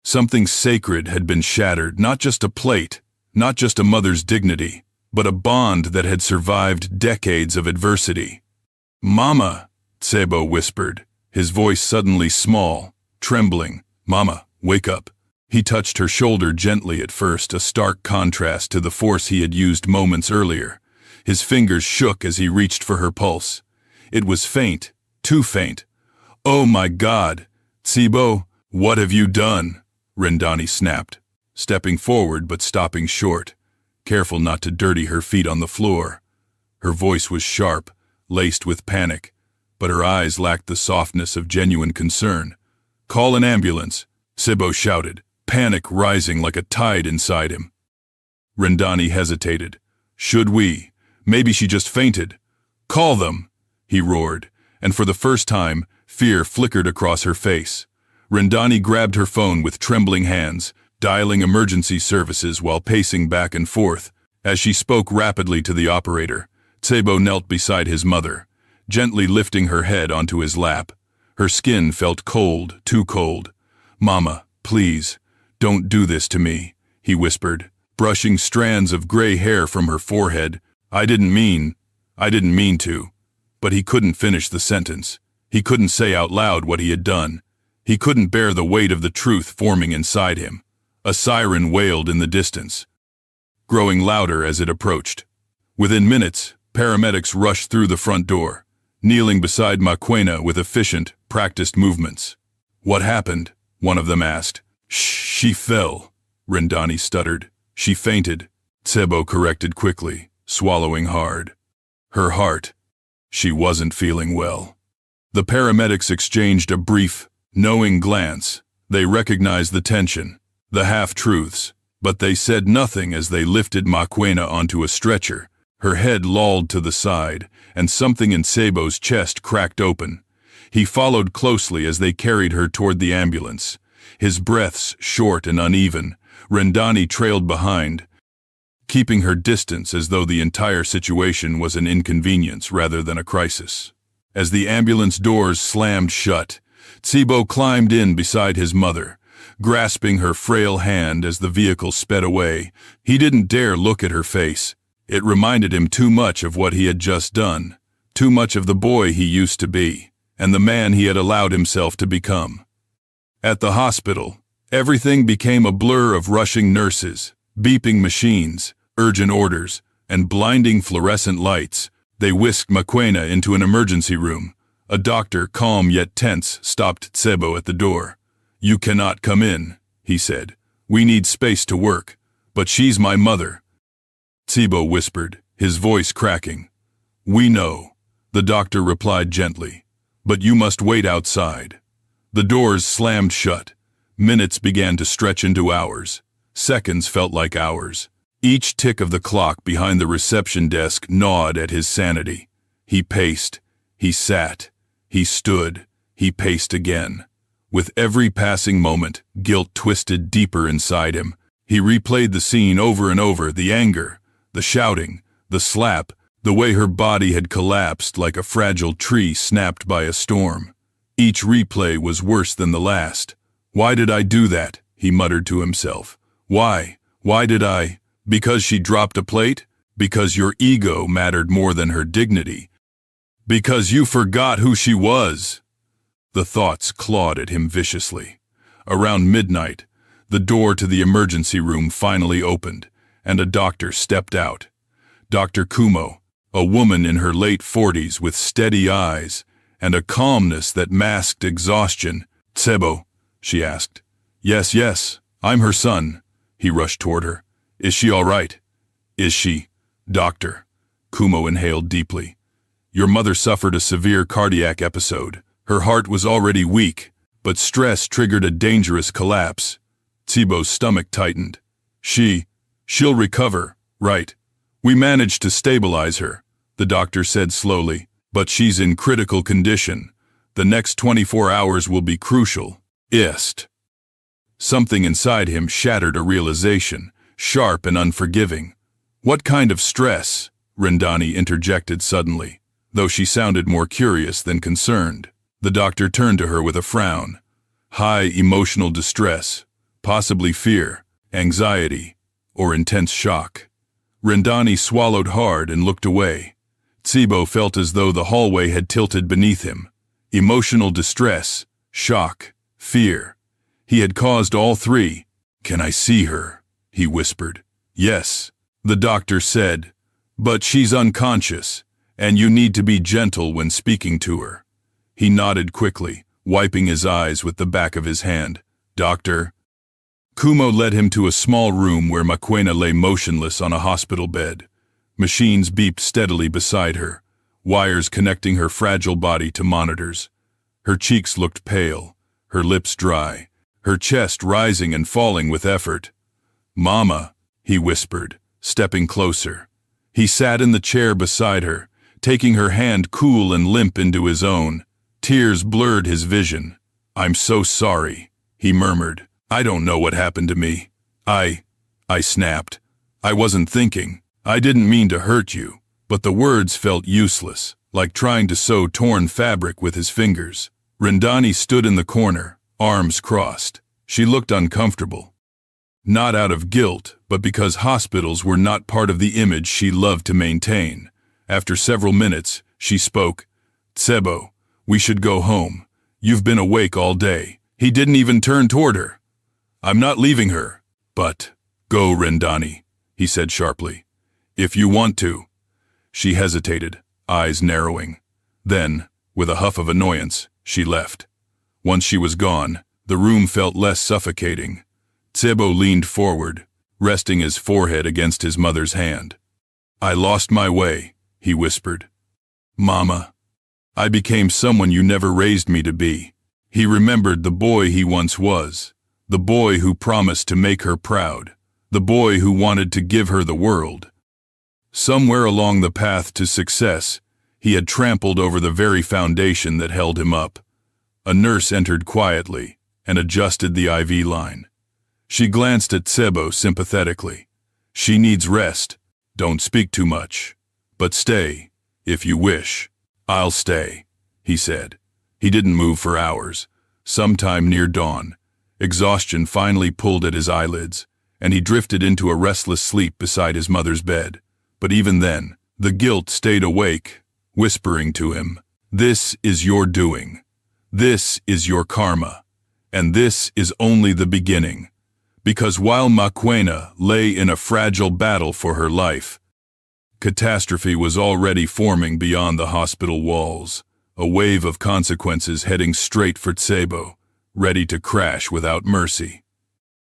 Something sacred had been shattered, not just a plate, not just a mother's dignity, but a bond that had survived decades of adversity. Mama, Tsebo whispered, his voice suddenly small, trembling. Mama, wake up. He touched her shoulder gently at first, a stark contrast to the force he had used moments earlier. His fingers shook as he reached for her pulse. It was faint, too faint. Oh my God! Tsebo, what have you done? Rendani snapped, stepping forward but stopping short, careful not to dirty her feet on the floor. Her voice was sharp, laced with panic, but her eyes lacked the softness of genuine concern. Call an ambulance, Tsebo shouted, panic rising like a tide inside him. Rendani hesitated. Should we? Maybe she just fainted. Call them, he roared, and for the first time, fear flickered across her face. Rendani grabbed her phone with trembling hands. dialing emergency services while pacing back and forth. As she spoke rapidly to the operator, Tsebo knelt beside his mother, gently lifting her head onto his lap. Her skin felt cold, too cold. "Mama, please, don't do this to me," he whispered, brushing strands of gray hair from her forehead. I didn't mean to." But he couldn't finish the sentence. He couldn't say out loud what he had done. He couldn't bear the weight of the truth forming inside him. A siren wailed in the distance, growing louder as it approached. Within minutes, paramedics rushed through the front door, kneeling beside Maquena with efficient, practiced movements. "What happened?" one of them asked. She fell," Rendani stuttered. "She fainted," Tsebo corrected quickly, swallowing hard. "Her heart. She wasn't feeling well." The paramedics exchanged a brief, knowing glance. They recognized the tension, the half-truths, but they said nothing as they lifted Maquena onto a stretcher. Her head lolled to the side, and something in Tsebo's chest cracked open. He followed closely as they carried her toward the ambulance. His breaths short and uneven. Rendani trailed behind, keeping her distance as though the entire situation was an inconvenience rather than a crisis. As the ambulance doors slammed shut, Tsebo climbed in beside his mother, grasping her frail hand as the vehicle sped away. He didn't dare look at her face. It reminded him too much of what he had just done, too much of the boy he used to be, and the man he had allowed himself to become. At the hospital, everything became a blur of rushing nurses, beeping machines, urgent orders, and blinding fluorescent lights. They whisked Maquena into an emergency room. A doctor, calm yet tense, stopped Tsebo at the door. "You cannot come in," he said. "We need space to work." "But she's my mother," Tsebo whispered, his voice cracking. "We know," the doctor replied gently, "but you must wait outside." The doors slammed shut. Minutes began to stretch into hours. Seconds felt like hours. Each tick of the clock behind the reception desk gnawed at his sanity. He paced. He sat. He stood. He paced again. With every passing moment, guilt twisted deeper inside him. He replayed the scene over and over, the anger, the shouting, the slap, the way her body had collapsed like a fragile tree snapped by a storm. Each replay was worse than the last. "Why did I do that?" he muttered to himself. "Why? Why did I? Because she dropped a plate? Because your ego mattered more than her dignity? Because you forgot who she was?" The thoughts clawed at him viciously. Around midnight, the door to the emergency room finally opened, and a doctor stepped out. Dr. Kumo, a woman in her late 40s with steady eyes and a calmness that masked exhaustion. "Tsebo," she asked. Yes, I'm her son." He rushed toward her. "Is she all right?" "Is she?" "Doctor." Kumo inhaled deeply. "Your mother suffered a severe cardiac episode. Her heart was already weak, but stress triggered a dangerous collapse." Tsebo's stomach tightened. She'll recover, right? "We managed to stabilize her," the doctor said slowly, "but she's in critical condition. The next 24 hours will be crucial." Something inside him shattered a realization, sharp and unforgiving. "What kind of stress?" Rendani interjected suddenly, though she sounded more curious than concerned. The doctor turned to her with a frown. "High emotional distress, possibly fear, anxiety, or intense shock." Rendani swallowed hard and looked away. Tsebo felt as though the hallway had tilted beneath him. Emotional distress, shock, fear. He had caused all three. "Can I see her?" he whispered. "Yes," the doctor said, "but she's unconscious, and you need to be gentle when speaking to her." He nodded quickly, wiping his eyes with the back of his hand. "Doctor?" Kumo led him to a small room where Maquena lay motionless on a hospital bed. Machines beeped steadily beside her, wires connecting her fragile body to monitors. Her cheeks looked pale, her lips dry, her chest rising and falling with effort. "Mama," he whispered, stepping closer. He sat in the chair beside her, taking her hand cool and limp into his own. Tears blurred his vision. "I'm so sorry," he murmured. "I don't know what happened to me. I snapped. I wasn't thinking. I didn't mean to hurt you. But the words felt useless, like trying to sew torn fabric with his fingers. Rendani stood in the corner, arms crossed. She looked uncomfortable. Not out of guilt, but because hospitals were not part of the image she loved to maintain. After several minutes, she spoke. Tsebo, we should go home. You've been awake all day. He didn't even turn toward her. I'm not leaving her. But, go, Rendani, he said sharply. If you want to. She hesitated, eyes narrowing. Then, with a huff of annoyance, she left. Once she was gone, the room felt less suffocating. Tsebo leaned forward, resting his forehead against his mother's hand. I lost my way, he whispered. Mama. I became someone you never raised me to be. He remembered the boy he once was, the boy who promised to make her proud, the boy who wanted to give her the world. Somewhere along the path to success, he had trampled over the very foundation that held him up. A nurse entered quietly and adjusted the IV line. She glanced at Tsebo sympathetically. She needs rest. Don't speak too much. But stay, if you wish. I'll stay, he said. He didn't move for hours. Sometime near dawn, exhaustion finally pulled at his eyelids, and he drifted into a restless sleep beside his mother's bed. But even then, the guilt stayed awake, whispering to him, this is your doing. This is your karma. And this is only the beginning. Because while Maquena lay in a fragile battle for her life, catastrophe was already forming beyond the hospital walls, a wave of consequences heading straight for Tsebo, ready to crash without mercy.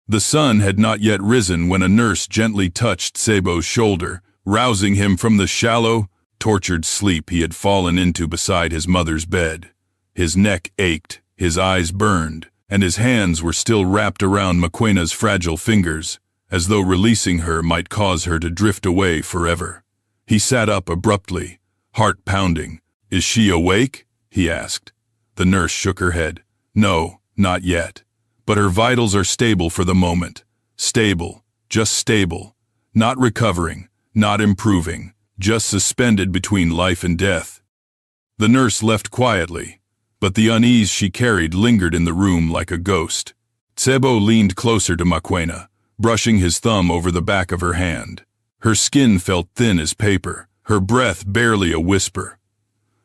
The sun had not yet risen when a nurse gently touched Tsebo's shoulder, rousing him from the shallow, tortured sleep he had fallen into beside his mother's bed. His neck ached, his eyes burned, and his hands were still wrapped around Maquena's fragile fingers, as though releasing her might cause her to drift away forever. He sat up abruptly, heart pounding. Is she awake? He asked. The nurse shook her head. No, not yet. But her vitals are stable for the moment. Stable, just stable. Not recovering. Not improving, just suspended between life and death. The nurse left quietly, but the unease she carried lingered in the room like a ghost. Tsebo leaned closer to Maquena, brushing his thumb over the back of her hand. Her skin felt thin as paper, her breath barely a whisper.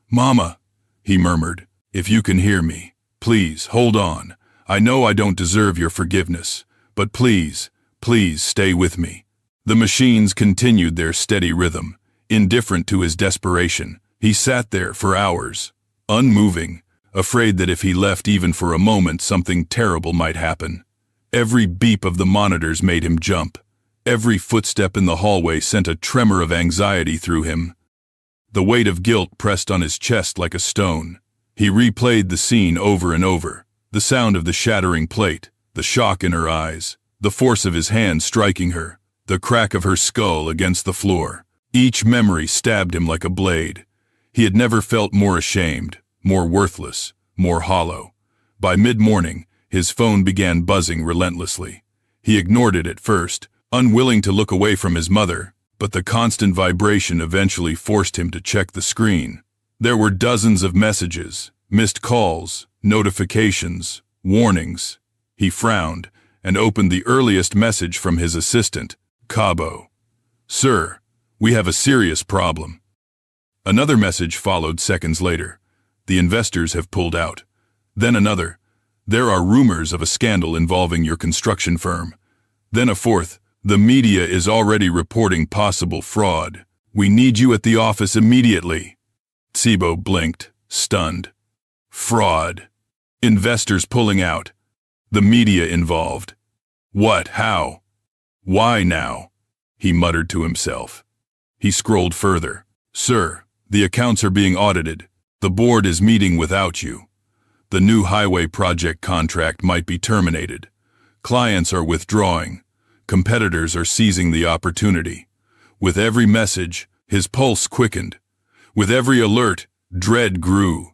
Mama, he murmured, if you can hear me, please hold on. I know I don't deserve your forgiveness, but please, please stay with me. The machines continued their steady rhythm. Indifferent to his desperation, he sat there for hours, unmoving, afraid that if he left even for a moment something terrible might happen. Every beep of the monitors made him jump. Every footstep in the hallway sent a tremor of anxiety through him. The weight of guilt pressed on his chest like a stone. He replayed the scene over and over, the sound of the shattering plate, the shock in her eyes, the force of his hand striking her, the crack of her skull against the floor. Each memory stabbed him like a blade. He had never felt more ashamed, more worthless, more hollow. By mid-morning, his phone began buzzing relentlessly. He ignored it at first, unwilling to look away from his mother, but the constant vibration eventually forced him to check the screen. There were dozens of messages, missed calls, notifications, warnings. He frowned and opened the earliest message from his assistant, Cabo. Sir, we have a serious problem. Another message followed seconds later. The investors have pulled out. Then another. There are rumors of a scandal involving your construction firm. Then a fourth. The media is already reporting possible fraud. We need you at the office immediately. Tsebo blinked, stunned. Fraud. Investors pulling out. The media involved. What? How? Why now? He muttered to himself. He scrolled further. Sir, the accounts are being audited. The board is meeting without you. The new highway project contract might be terminated. Clients are withdrawing. Competitors are seizing the opportunity. With every message, his pulse quickened. With every alert, dread grew.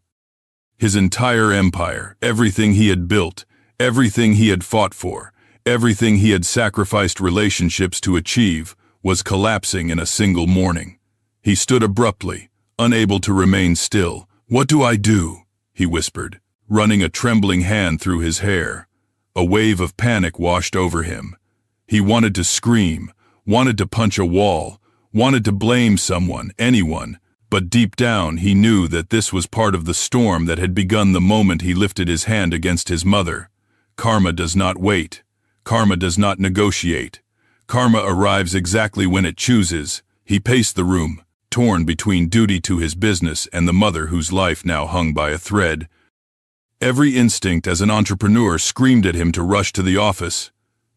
His entire empire, everything he had built, everything he had fought for, Everything he had sacrificed relationships to achieve was collapsing in a single morning. He stood abruptly, unable to remain still. "What do I do?" he whispered, running a trembling hand through his hair. A wave of panic washed over him. He wanted to scream, wanted to punch a wall, wanted to blame someone, anyone, but deep down he knew that this was part of the storm that had begun the moment he lifted his hand against his mother. Karma does not wait. Karma does not negotiate. Karma arrives exactly when it chooses. He paced the room, torn between duty to his business and the mother whose life now hung by a thread. Every instinct as an entrepreneur screamed at him to rush to the office,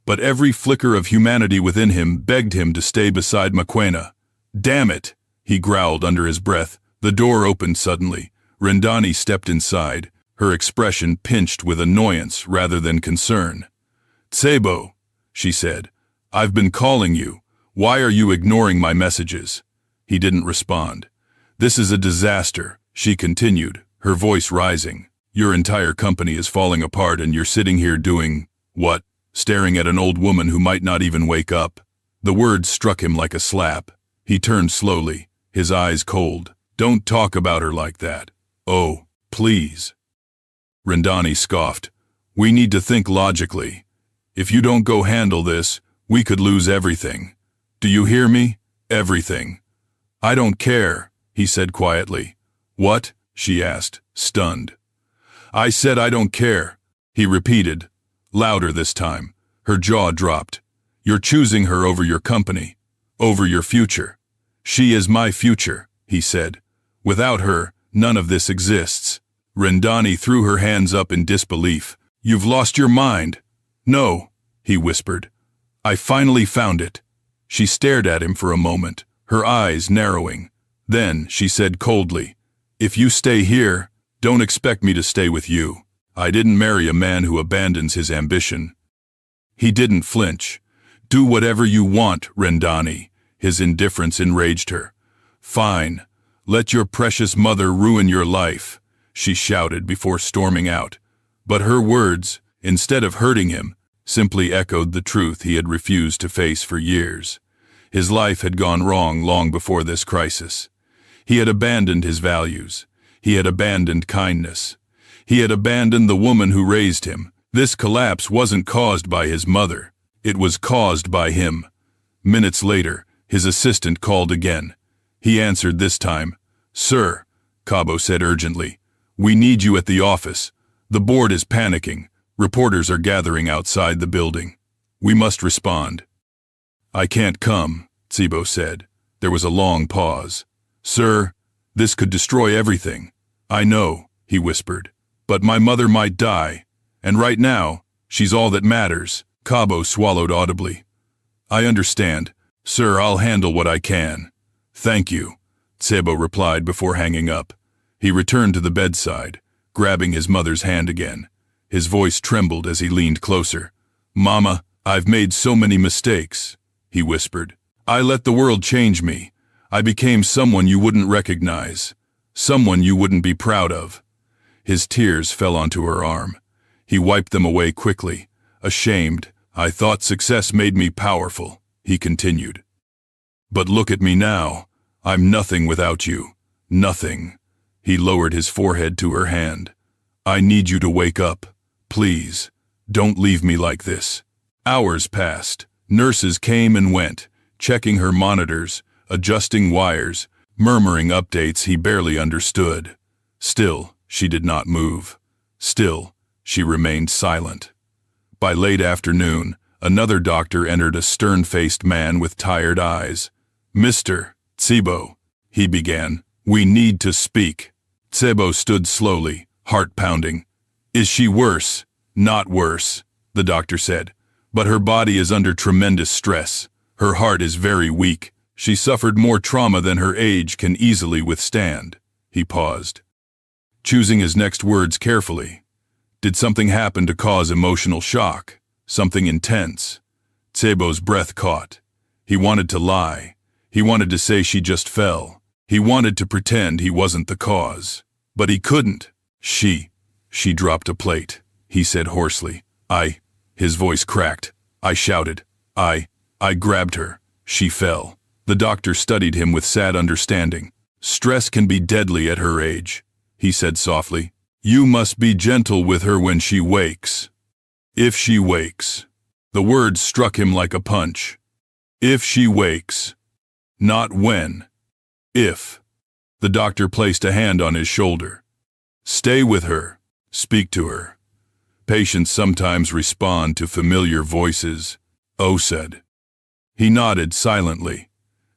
but every flicker of humanity within him begged him to stay beside Moquena. "Damn it!" he growled under his breath. The door opened suddenly. Rendani stepped inside, her expression pinched with annoyance rather than concern. "Tsebo," she said, "I've been calling you. Why are you ignoring my messages?" He didn't respond. "This is a disaster," she continued, her voice rising. "Your entire company is falling apart and you're sitting here doing, what? Staring at an old woman who might not even wake up." The words struck him like a slap. He turned slowly, his eyes cold. "Don't talk about her like that. Oh, please." Rendani scoffed. "We need to think logically. If you don't go handle this, we could lose everything. Do you hear me? Everything." "I don't care," he said quietly. "What?" she asked, stunned. "I said I don't care," he repeated, louder this time. Her jaw dropped. "You're choosing her over your company, over your future." "She is my future," he said. "Without her, none of this exists." Rendani threw her hands up in disbelief. "You've lost your mind." "No," he whispered. "I finally found it." She stared at him for a moment, her eyes narrowing. Then she said coldly, "If you stay here, don't expect me to stay with you. I didn't marry a man who abandons his ambition." He didn't flinch. "Do whatever you want, Rendani." His indifference enraged her. "Fine. Let your precious mother ruin your life," she shouted before storming out. But her words, instead of hurting him, simply echoed the truth he had refused to face for years. His life had gone wrong long before this crisis. He had abandoned his values. He had abandoned kindness. He had abandoned the woman who raised him. This collapse wasn't caused by his mother. It was caused by him. Minutes later, his assistant called again. He answered this time. "Sir," Cabo said urgently, "we need you at the office. The board is panicking. Reporters are gathering outside the building. We must respond." "I can't come," Tsebo said. There was a long pause. "Sir, this could destroy everything." "I know," he whispered, "but my mother might die. And right now, she's all that matters." Cabo swallowed audibly. "I understand. Sir, I'll handle what I can." "Thank you," Tsebo replied before hanging up. He returned to the bedside, grabbing his mother's hand again. His voice trembled as he leaned closer. "Mama, I've made so many mistakes," he whispered. "I let the world change me. I became someone you wouldn't recognize, someone you wouldn't be proud of." His tears fell onto her arm. He wiped them away quickly, ashamed. "I thought success made me powerful," he continued. "But look at me now. I'm nothing without you. Nothing." He lowered his forehead to her hand. "I need you to wake up. Please, don't leave me like this." Hours passed. Nurses came and went, checking her monitors, adjusting wires, murmuring updates he barely understood. Still, she did not move. Still, she remained silent. By late afternoon, another doctor entered, a stern-faced man with tired eyes. "Mr. Tsebo," he began, "we need to speak." Tsebo stood slowly, heart pounding. "Is she worse?" "Not worse," the doctor said, "but her body is under tremendous stress. Her heart is very weak. She suffered more trauma than her age can easily withstand." He paused, choosing his next words carefully. Did something happen to cause emotional shock? Something intense? Tsebo's breath caught. He wanted to lie. He wanted to say she just fell. He wanted to pretend he wasn't the cause. But he couldn't. She dropped a plate, he said hoarsely. His voice cracked. I shouted. I grabbed her. She fell. The doctor studied him with sad understanding. Stress can be deadly at her age, he said softly. You must be gentle with her when she wakes. If she wakes. The words struck him like a punch. If she wakes. Not when. If. The doctor placed a hand on his shoulder. Stay with her. Speak to her. Patients sometimes respond to familiar voices, O said. He nodded silently.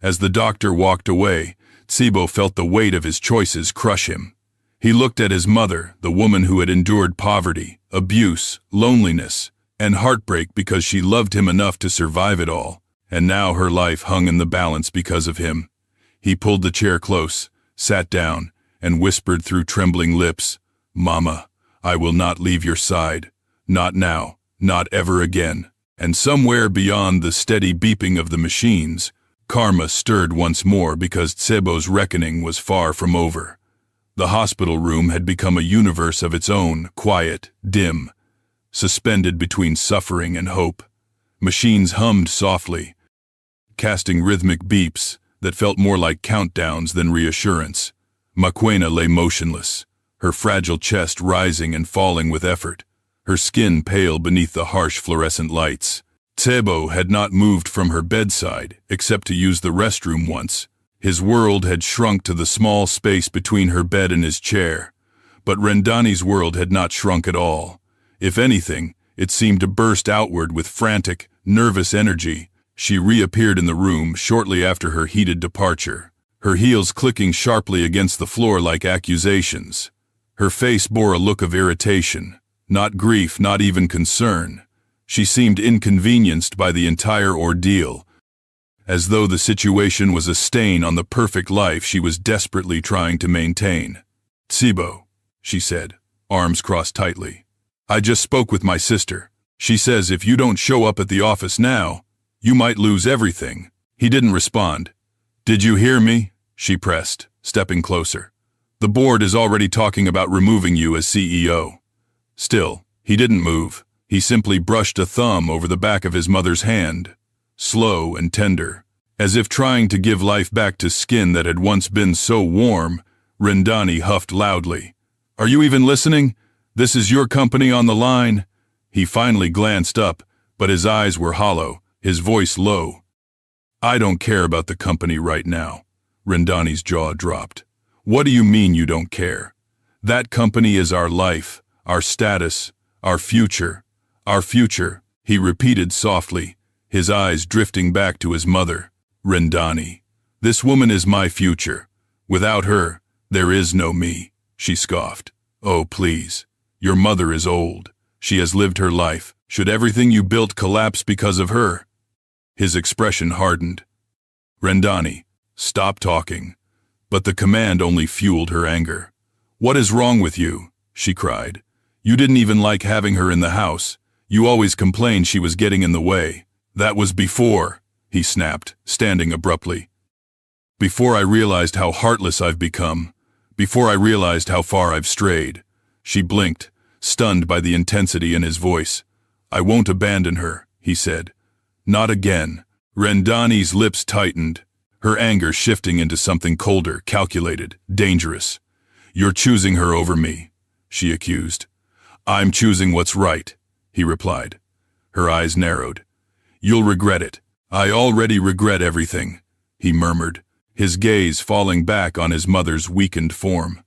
As the doctor walked away, Tsibo felt the weight of his choices crush him. He looked at his mother, the woman who had endured poverty, abuse, loneliness, and heartbreak because she loved him enough to survive it all, and now her life hung in the balance because of him. He pulled the chair close, sat down, and whispered through trembling lips, Mama, I will not leave your side. Not now, not ever again. And somewhere beyond the steady beeping of the machines, karma stirred once more because Tsibo's reckoning was far from over. The hospital room had become a universe of its own, quiet, dim, suspended between suffering and hope. Machines hummed softly, casting rhythmic beeps that felt more like countdowns than reassurance. Maquena lay motionless, her fragile chest rising and falling with effort, her skin pale beneath the harsh fluorescent lights. Tsibo had not moved from her bedside, except to use the restroom once. His world had shrunk to the small space between her bed and his chair. But Rendani's world had not shrunk at all. If anything, it seemed to burst outward with frantic, nervous energy. She reappeared in the room shortly after her heated departure, her heels clicking sharply against the floor like accusations. Her face bore a look of irritation, not grief, not even concern. She seemed inconvenienced by the entire ordeal, as though the situation was a stain on the perfect life she was desperately trying to maintain. Tsibo, she said, arms crossed tightly. I just spoke with my sister. She says if you don't show up at the office now, you might lose everything. He didn't respond. Did you hear me? She pressed, stepping closer. The board is already talking about removing you as CEO. Still, he didn't move. He simply brushed a thumb over the back of his mother's hand, slow and tender, as if trying to give life back to skin that had once been so warm. Rendani huffed loudly. Are you even listening? This is your company on the line. He finally glanced up, but his eyes were hollow, his voice low. I don't care about the company right now. Rendani's jaw dropped. What do you mean you don't care? That company is our life, our status, our future. Our future, he repeated softly, his eyes drifting back to his mother. Rendani. This woman is my future. Without her, there is no me, she scoffed. Oh, please. Your mother is old. She has lived her life. Should everything you built collapse because of her? His expression hardened. Rendani, stop talking. But the command only fueled her anger. What is wrong with you? She cried. You didn't even like having her in the house. You always complained she was getting in the way. That was before, he snapped, standing abruptly. Before I realized how heartless I've become. Before I realized how far I've strayed. She blinked, stunned by the intensity in his voice. I won't abandon her, he said. Not again. Rendani's lips tightened, her anger shifting into something colder, calculated, dangerous. You're choosing her over me, she accused. I'm choosing what's right, he replied. Her eyes narrowed. You'll regret it. I already regret everything, he murmured, his gaze falling back on his mother's weakened form.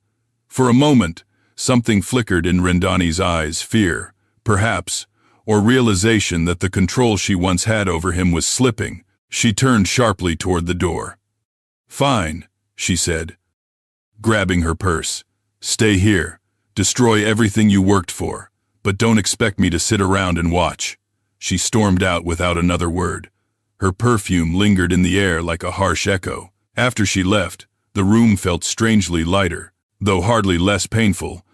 For a moment, something flickered in Rendani's eyes, fear, perhaps, or realization that the control she once had over him was slipping. She turned sharply toward the door. Fine, she said, grabbing her purse. Stay here. Destroy everything you worked for. But don't expect me to sit around and watch. She stormed out without another word. Her perfume lingered in the air like a harsh echo. After she left, the room felt strangely lighter, though hardly less painful.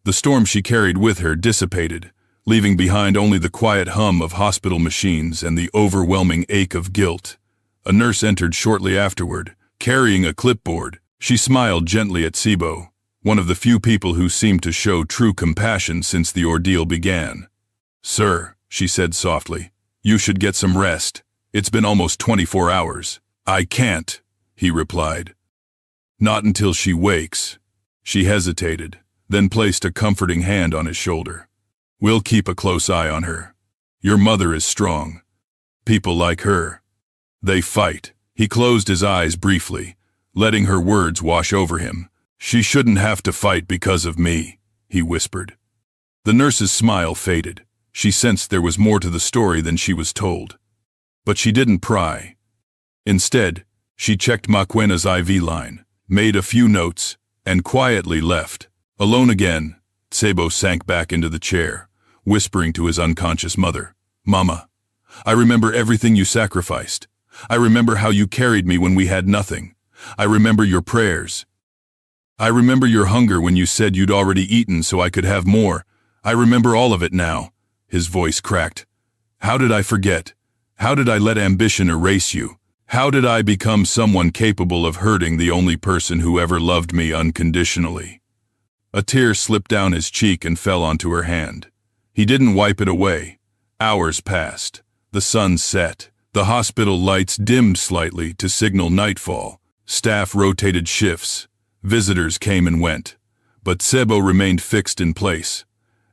The storm she carried with her dissipated, leaving behind only the quiet hum of hospital machines and the overwhelming ache of guilt. A nurse entered shortly afterward, carrying a clipboard. She smiled gently at Tsibo, one of the few people who seemed to show true compassion since the ordeal began. Sir, she said softly, You should get some rest. It's been almost 24 hours. I can't, he replied. Not until she wakes. She hesitated, then placed a comforting hand on his shoulder. We'll keep a close eye on her. Your mother is strong. People like her. They fight. He closed his eyes briefly, letting her words wash over him. She shouldn't have to fight because of me, he whispered. The nurse's smile faded. She sensed there was more to the story than she was told. But she didn't pry. Instead, she checked Maquena's IV line, made a few notes, and quietly left. Alone again, Sebo sank back into the chair, whispering to his unconscious mother, Mama, I remember everything you sacrificed. I remember how you carried me when we had nothing. I remember your prayers. I remember your hunger when you said you'd already eaten so I could have more. I remember all of it now. His voice cracked. How did I forget? How did I let ambition erase you? How did I become someone capable of hurting the only person who ever loved me unconditionally? A tear slipped down his cheek and fell onto her hand. He didn't wipe it away. Hours passed. The sun set. The hospital lights dimmed slightly to signal nightfall. Staff rotated shifts. Visitors came and went. But Sebo remained fixed in place.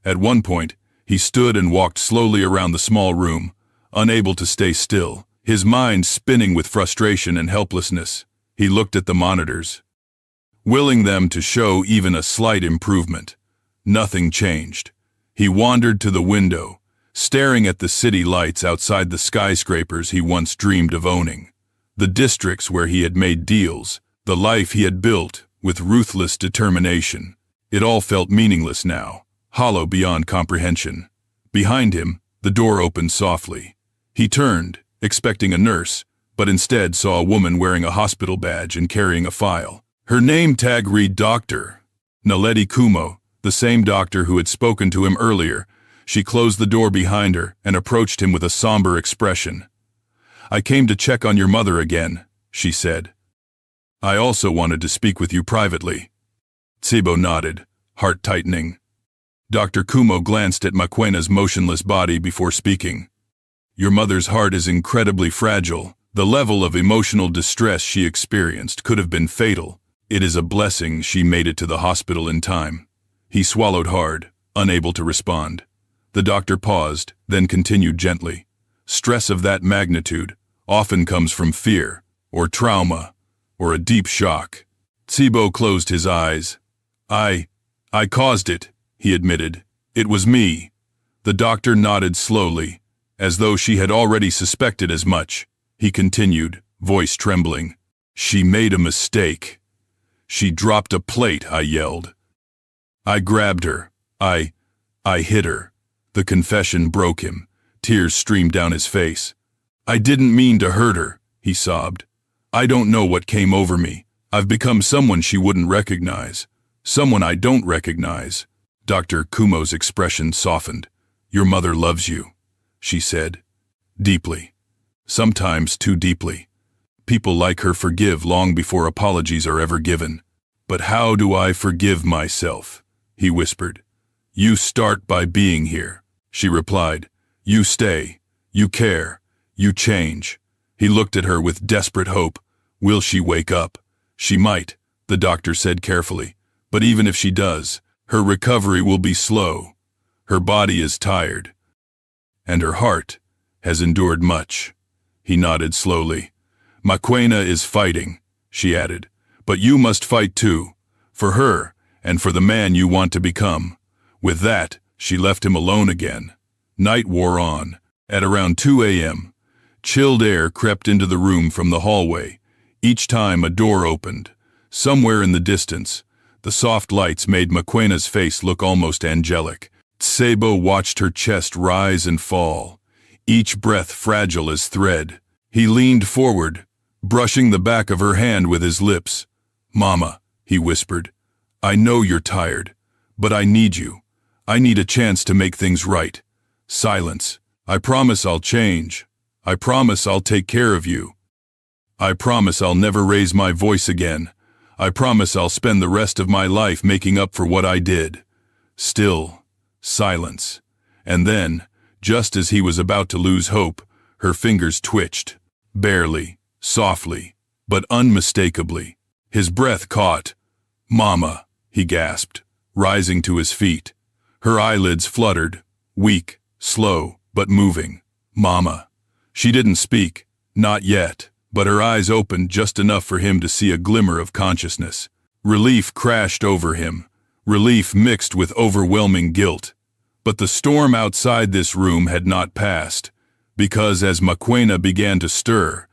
At one point, he stood and walked slowly around the small room, unable to stay still, his mind spinning with frustration and helplessness. He looked at the monitors, willing them to show even a slight improvement. Nothing changed. He wandered to the window, staring at the city lights outside the skyscrapers he once dreamed of owning, the districts where he had made deals, the life he had built with ruthless determination. It all felt meaningless now, hollow beyond comprehension. Behind him, the door opened softly. He turned, expecting a nurse, but instead saw a woman wearing a hospital badge and carrying a file. Her name tag read Dr. Naledi Kumo, the same doctor who had spoken to him earlier. She closed the door behind her and approached him with a somber expression. I came to check on your mother again, she said. I also wanted to speak with you privately. Sebo nodded, heart tightening. Dr. Kumo glanced at Maquena's motionless body before speaking. Your mother's heart is incredibly fragile. The level of emotional distress she experienced could have been fatal. It is a blessing she made it to the hospital in time. He swallowed hard, unable to respond. The doctor paused, then continued gently. Stress of that magnitude often comes from fear, or trauma, or a deep shock. Sebo closed his eyes. I caused it, he admitted. It was me. The doctor nodded slowly, as though she had already suspected as much. He continued, voice trembling. She made a mistake. She dropped a plate, I yelled. I grabbed her. I hit her. The confession broke him. Tears streamed down his face. I didn't mean to hurt her, he sobbed. I don't know what came over me. I've become someone she wouldn't recognize. Someone I don't recognize. Dr. Kumo's expression softened. Your mother loves you, she said. Deeply. Sometimes too deeply. People like her forgive long before apologies are ever given. But how do I forgive myself? He whispered. You start by being here, she replied. You stay. You care. You change. He looked at her with desperate hope. Will she wake up? She might, the doctor said carefully. But even if she does, her recovery will be slow. Her body is tired. And her heart has endured much. He nodded slowly. Maquena is fighting, she added. But you must fight too. For her, and for the man you want to become. With that, she left him alone again. Night wore on. At around 2 a.m., chilled air crept into the room from the hallway. Each time a door opened. Somewhere in the distance, the soft lights made Maquena's face look almost angelic. Sebo watched her chest rise and fall, each breath fragile as thread. He leaned forward, brushing the back of her hand with his lips. Mama, he whispered, I know you're tired, but I need you. I need a chance to make things right. Silence. I promise I'll change. I promise I'll take care of you. I promise I'll never raise my voice again. I promise I'll spend the rest of my life making up for what I did. Still, silence. And then, Just as he was about to lose hope, her fingers twitched. Barely, softly, but unmistakably. His breath caught. "Mama," he gasped, rising to his feet. Her eyelids fluttered, weak, slow, but moving. "Mama." She didn't speak, not yet, but her eyes opened just enough for him to see a glimmer of consciousness. Relief crashed over him, relief mixed with overwhelming guilt. But the storm outside this room had not passed, because as Maquena began to stir,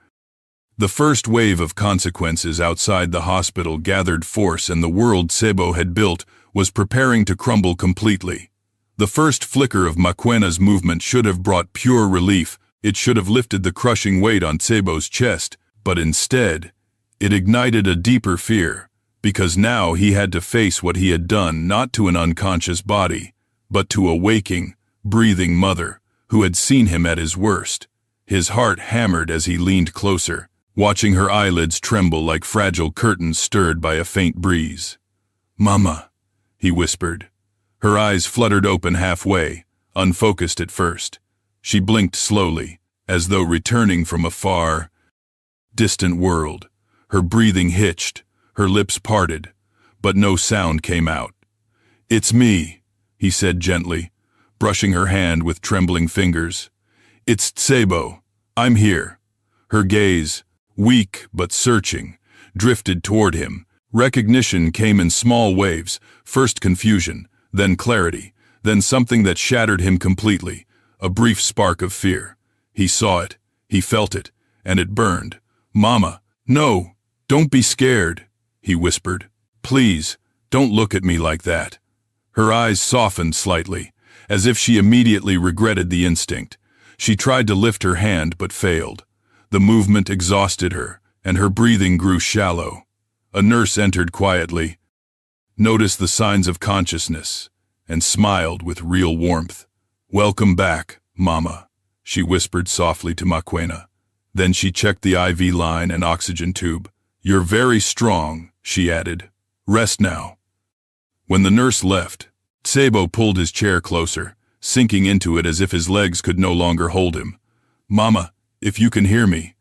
the first wave of consequences outside the hospital gathered force, and the world Sebo had built was preparing to crumble completely. The first flicker of Maquena's movement should have brought pure relief. It should have lifted the crushing weight on Sebo's chest, but instead, it ignited a deeper fear, because now he had to face what he had done not to an unconscious body, but to a waking, breathing mother who had seen him at his worst. His heart hammered as he leaned closer, watching her eyelids tremble like fragile curtains stirred by a faint breeze. "Mama," he whispered. Her eyes fluttered open halfway, unfocused at first. She blinked slowly, as though returning from a far, distant world. Her breathing hitched, her lips parted, but no sound came out. "It's me," he said gently, brushing her hand with trembling fingers. "It's Sebo. I'm here." Her gaze, weak but searching, drifted toward him. Recognition came in small waves, first confusion, then clarity, then something that shattered him completely. A brief spark of fear. He saw it, he felt it, and it burned. "Mama, no, don't be scared," he whispered. "Please, don't look at me like that." Her eyes softened slightly, as if she immediately regretted the instinct. She tried to lift her hand but failed. The movement exhausted her, and her breathing grew shallow. A nurse entered quietly, noticed the signs of consciousness, and smiled with real warmth. "Welcome back, Mama," she whispered softly to Maquena. Then she checked the IV line and oxygen tube. "You're very strong," she added. "Rest now." When the nurse left, Sebo pulled his chair closer, sinking into it as if his legs could no longer hold him. "Mama, if you can hear me."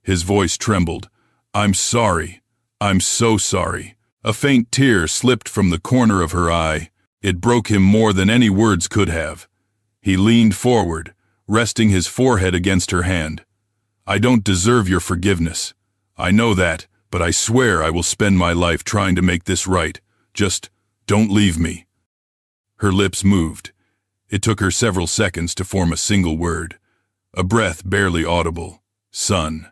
His voice trembled. "I'm sorry. I'm so sorry." A faint tear slipped from the corner of her eye. It broke him more than any words could have. He leaned forward, resting his forehead against her hand. "I don't deserve your forgiveness. I know that, but I swear I will spend my life trying to make this right. Just don't leave me." Her lips moved. It took her several seconds to form a single word. A breath barely audible. "Son."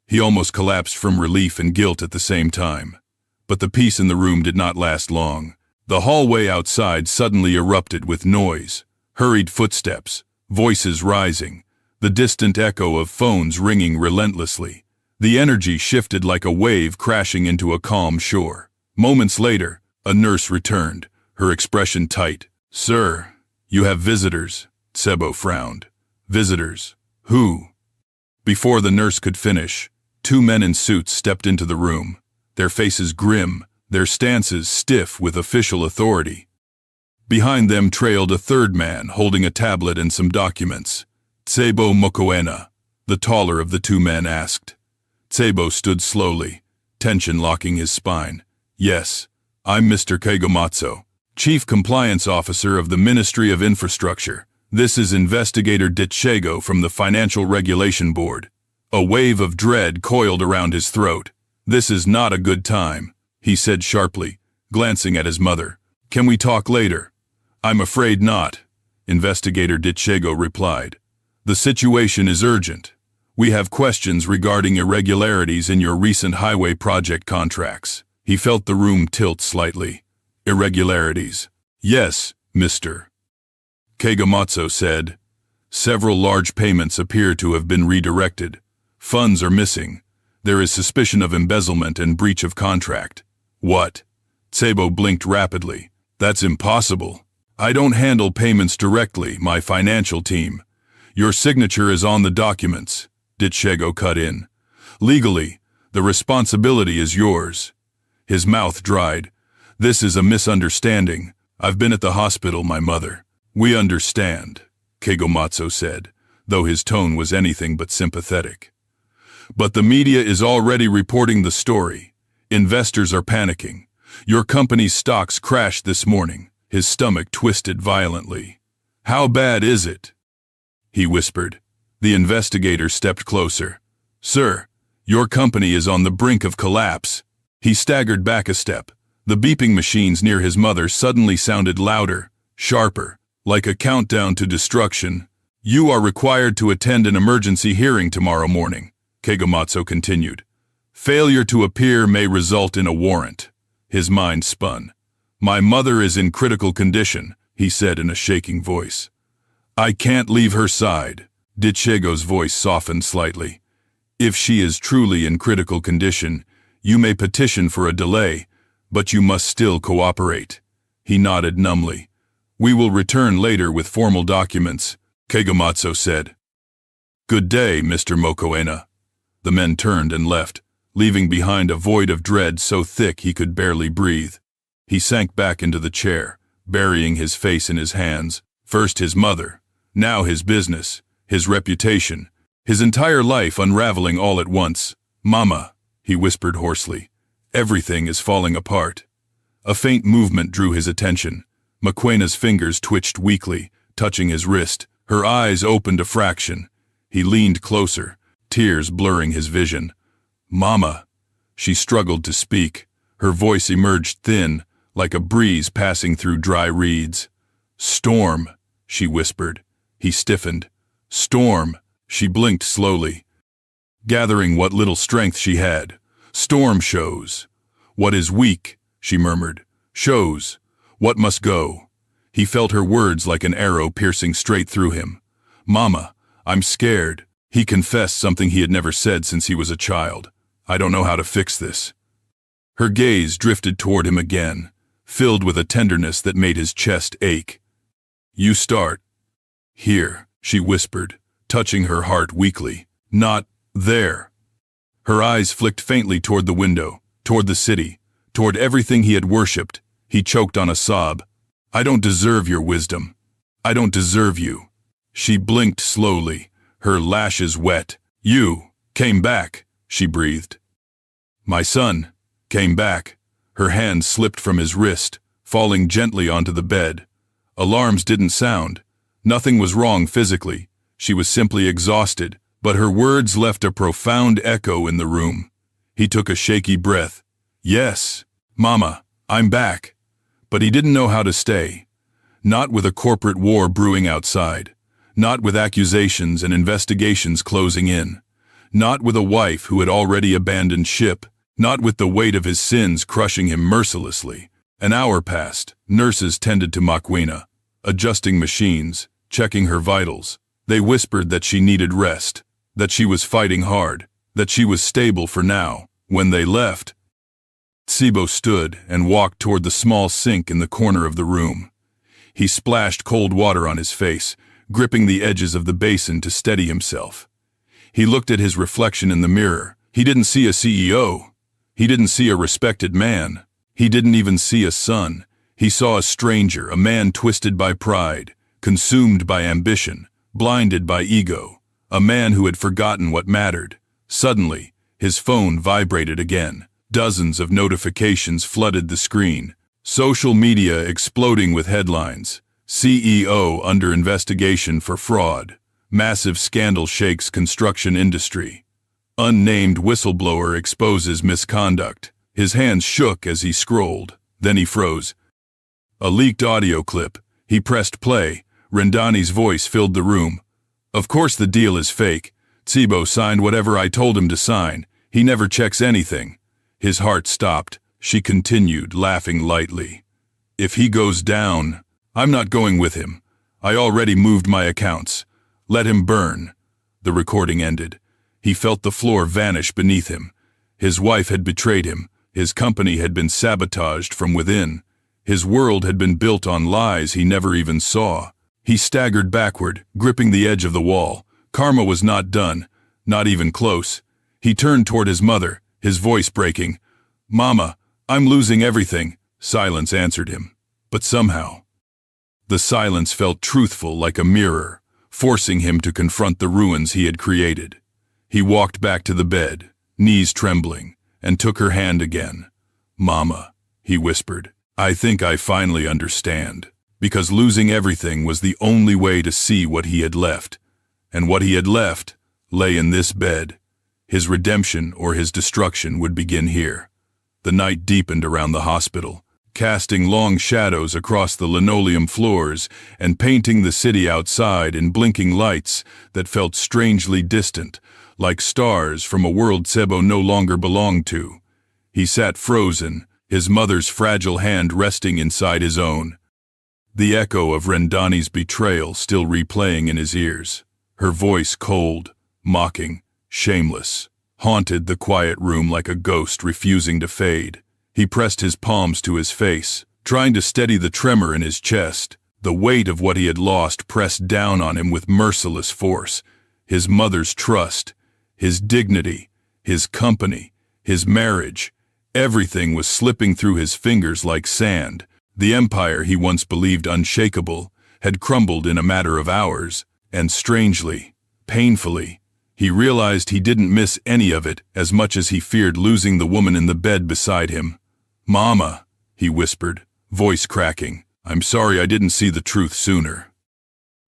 He almost collapsed from relief and guilt at the same time. But the peace in the room did not last long. The hallway outside suddenly erupted with noise. Hurried footsteps, voices rising, the distant echo of phones ringing relentlessly. The energy shifted like a wave crashing into a calm shore. Moments later, a nurse returned, her expression tight. "Sir, you have visitors," Sebo frowned. "Visitors? Who?" Before the nurse could finish, two men in suits stepped into the room, their faces grim, their stances stiff with official authority. Behind them trailed a third man holding a tablet and some documents. "Sebo Maquena," the taller of the two men asked. Sebo stood slowly, tension locking his spine. "Yes, I'm Mr. Kegomatsu, Chief Compliance Officer of the Ministry of Infrastructure. This is Investigator Ditchego from the Financial Regulation Board." A wave of dread coiled around his throat. "This is not a good time," he said sharply, glancing at his mother. "Can we talk later?" "I'm afraid not," Investigator Ditchego replied. "The situation is urgent. We have questions regarding irregularities in your recent highway project contracts." He felt the room tilt slightly. "Irregularities?" "Yes, Mr. Kegomatsu said. "Several large payments appear to have been redirected. Funds are missing. There is suspicion of embezzlement and breach of contract." "What?" Sebo blinked rapidly. "That's impossible. I don't handle payments directly, my financial team. Your signature is on the documents," Ditchego cut in. "Legally, the responsibility is yours." His mouth dried. "This is a misunderstanding. I've been at the hospital, my mother." "We understand," Kegomatsu said, though his tone was anything but sympathetic. But the media is already reporting the story. Investors are panicking. Your company's stocks crashed this morning. His stomach twisted violently. How bad is it? He whispered. The investigator stepped closer. Sir, your company is on the brink of collapse. He staggered back a step. The beeping machines near his mother suddenly sounded louder, sharper, like a countdown to destruction. You are required to attend an emergency hearing tomorrow morning, Kegomatsu continued. Failure to appear may result in a warrant. His mind spun. My mother is in critical condition, he said in a shaking voice. I can't leave her side. Dichego's voice softened slightly. If she is truly in critical condition, you may petition for a delay, but you must still cooperate. He nodded numbly. We will return later with formal documents, Kegomatsu said. Good day, Mr. Mokoena. The men turned and left, leaving behind a void of dread so thick he could barely breathe. He sank back into the chair, burying his face in his hands. First his mother, now his business, his reputation, his entire life unraveling all at once. Mama, he whispered hoarsely, everything is falling apart. A faint movement drew his attention. Mokoena's fingers twitched weakly, touching his wrist. Her eyes opened a fraction. He leaned closer, tears blurring his vision. Mama. She struggled to speak. Her voice emerged thin, like a breeze passing through dry reeds. Storm, she whispered. He stiffened. Storm, she blinked slowly, gathering what little strength she had. Storm shows. What is weak, she murmured. Shows. What must go. He felt her words like an arrow piercing straight through him. Mama, I'm scared. He confessed something he had never said since he was a child. I don't know how to fix this. Her gaze drifted toward him again, filled with a tenderness that made his chest ache. You start. Here, she whispered, touching her heart weakly. Not there. Her eyes flicked faintly toward the window, toward the city, toward everything he had worshipped. He choked on a sob. I don't deserve your wisdom. I don't deserve you. She blinked slowly, her lashes wet. You came back, she breathed. My son came back. Her hand slipped from his wrist, falling gently onto the bed. Alarms didn't sound. Nothing was wrong physically. She was simply exhausted, but her words left a profound echo in the room. He took a shaky breath. Yes, Mama, I'm back. But he didn't know how to stay. Not with a corporate war brewing outside. Not with accusations and investigations closing in. Not with a wife who had already abandoned ship. Not with the weight of his sins crushing him mercilessly. An hour passed. Nurses tended to Mokoena, adjusting machines, checking her vitals. They whispered that she needed rest, that she was fighting hard, that she was stable for now. When they left, Tsibo stood and walked toward the small sink in the corner of the room. He splashed cold water on his face, gripping the edges of the basin to steady himself. He looked at his reflection in the mirror. He didn't see a CEO. He didn't see a respected man. He didn't even see a son. He saw a stranger, a man twisted by pride, consumed by ambition, blinded by ego, a man who had forgotten what mattered. Suddenly, his phone vibrated again. Dozens of notifications flooded the screen. Social media exploding with headlines. CEO under investigation for fraud. Massive scandal shakes construction industry. Unnamed whistleblower exposes misconduct. His hands shook as he scrolled. Then he froze. A leaked audio clip. He pressed play. Rendani's voice filled the room. Of course the deal is fake. Tsibo signed whatever I told him to sign. He never checks anything. His heart stopped. She continued, laughing lightly. If he goes down, I'm not going with him. I already moved my accounts. Let him burn. The recording ended. He felt the floor vanish beneath him. His wife had betrayed him. His company had been sabotaged from within. His world had been built on lies he never even saw. He staggered backward, gripping the edge of the wall. Karma was not done, not even close. He turned toward his mother, his voice breaking. Mama, I'm losing everything. Silence answered him. But somehow, the silence felt truthful like a mirror. forcing him to confront the ruins he had created. He walked back to the bed, knees trembling, and took her hand again. "Mama," he whispered, "I think I finally understand." Because losing everything was the only way to see what he had left. And what he had left lay in this bed. His redemption or his destruction would begin here. The night deepened around the hospital, casting long shadows across the linoleum floors and painting the city outside in blinking lights that felt strangely distant, like stars from a world Sebo no longer belonged to. He sat frozen, his mother's fragile hand resting inside his own. The echo of Rendani's betrayal still replaying in his ears. Her voice cold, mocking, shameless, haunted the quiet room like a ghost refusing to fade. He pressed his palms to his face, trying to steady the tremor in his chest. The weight of what he had lost pressed down on him with merciless force. His mother's trust, his dignity, his company, his marriage. Everything was slipping through his fingers like sand. The empire he once believed unshakable had crumbled in a matter of hours, and strangely, painfully, he realized he didn't miss any of it as much as he feared losing the woman in the bed beside him. "Mama," he whispered, voice cracking, "I'm sorry I didn't see the truth sooner."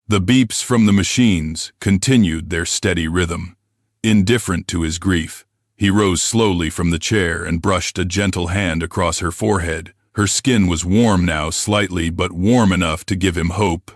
The beeps from the machines continued their steady rhythm. Indifferent to his grief, he rose slowly from the chair and brushed a gentle hand across her forehead. Her skin was warm now slightly, but warm enough to give him hope.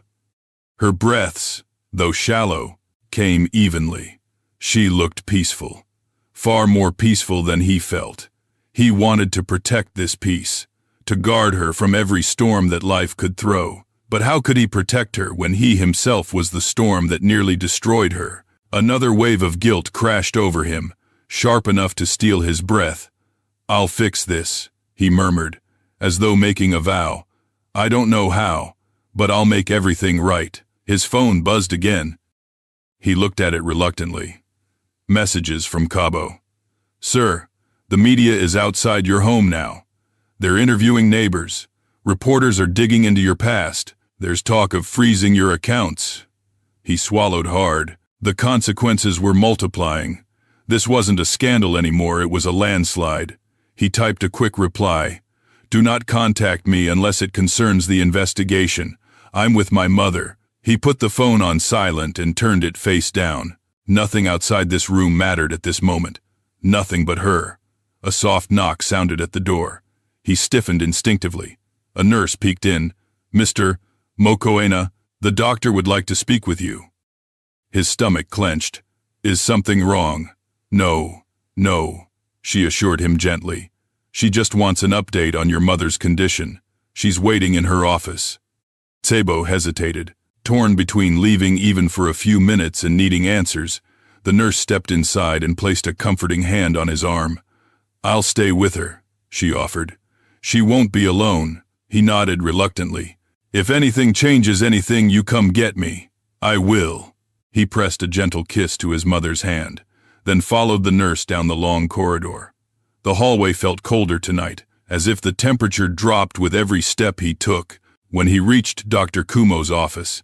Her breaths, though shallow, came evenly. She looked peaceful, far more peaceful than he felt. He wanted to protect this peace, to guard her from every storm that life could throw. But how could he protect her when he himself was the storm that nearly destroyed her? Another wave of guilt crashed over him, sharp enough to steal his breath. "I'll fix this," he murmured, as though making a vow. "I don't know how, but I'll make everything right." His phone buzzed again. He looked at it reluctantly. Messages from Cabo. "Sir, the media is outside your home now. They're interviewing neighbors. Reporters are digging into your past. There's talk of freezing your accounts." He swallowed hard. The consequences were multiplying. This wasn't a scandal anymore, it was a landslide. He typed a quick reply. "Do not contact me unless it concerns the investigation. I'm with my mother." He put the phone on silent and turned it face down. Nothing outside this room mattered at this moment. Nothing but her. A soft knock sounded at the door. He stiffened instinctively. A nurse peeked in. "Mr. Mokoena, the doctor would like to speak with you." His stomach clenched. "Is something wrong?" No, she assured him gently. "She just wants an update on your mother's condition. She's waiting in her office." Sebo hesitated, torn between leaving even for a few minutes and needing answers. The nurse stepped inside and placed a comforting hand on his arm. "I'll stay with her," she offered. "She won't be alone." He nodded reluctantly. "If anything changes anything, you come get me." "I will." He pressed a gentle kiss to his mother's hand, then followed the nurse down the long corridor. The hallway felt colder tonight, as if the temperature dropped with every step he took. When he reached Dr. Kumo's office,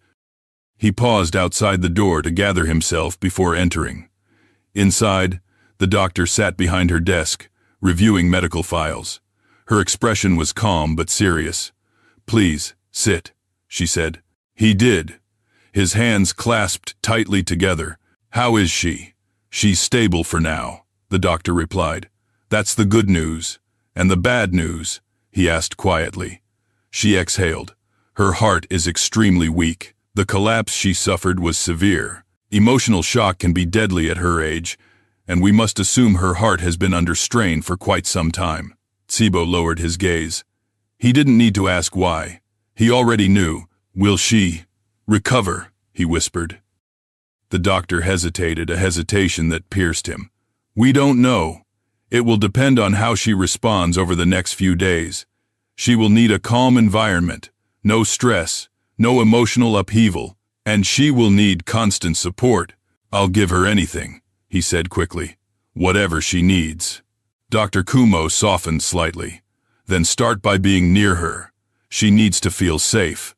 he paused outside the door to gather himself before entering. Inside, the doctor sat behind her desk, reviewing medical files. Her expression was calm but serious. "Please, sit," she said. He did. His hands clasped tightly together. "How is she?" "She's stable for now," the doctor replied. "That's the good news. And the bad news?" he asked quietly. She exhaled. "Her heart is extremely weak. The collapse she suffered was severe. Emotional shock can be deadly at her age, and we must assume her heart has been under strain for quite some time." Sebo lowered his gaze. He didn't need to ask why. He already knew. "Will she recover?" he whispered. The doctor hesitated, a hesitation that pierced him. "We don't know. It will depend on how she responds over the next few days. She will need a calm environment, no stress, no emotional upheaval, and she will need constant support. I'll give her anything," he said quickly. "Whatever she needs." Dr. Kumo softened slightly. "Then start by being near her. She needs to feel safe."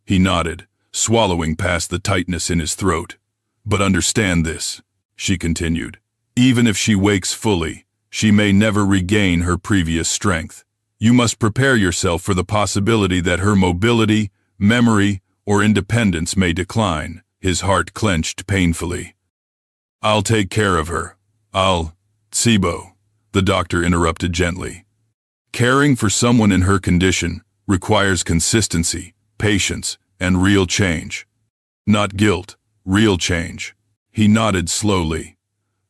He nodded. swallowing past the tightness in his throat. "But understand this," she continued. "Even if she wakes fully, she may never regain her previous strength. You must prepare yourself for the possibility that her mobility, memory, or independence may decline." His heart clenched painfully. "I'll take care of her. Tsibo," the doctor interrupted gently. "Caring for someone in her condition requires consistency, patience, and real change. Not guilt, real change." He nodded slowly.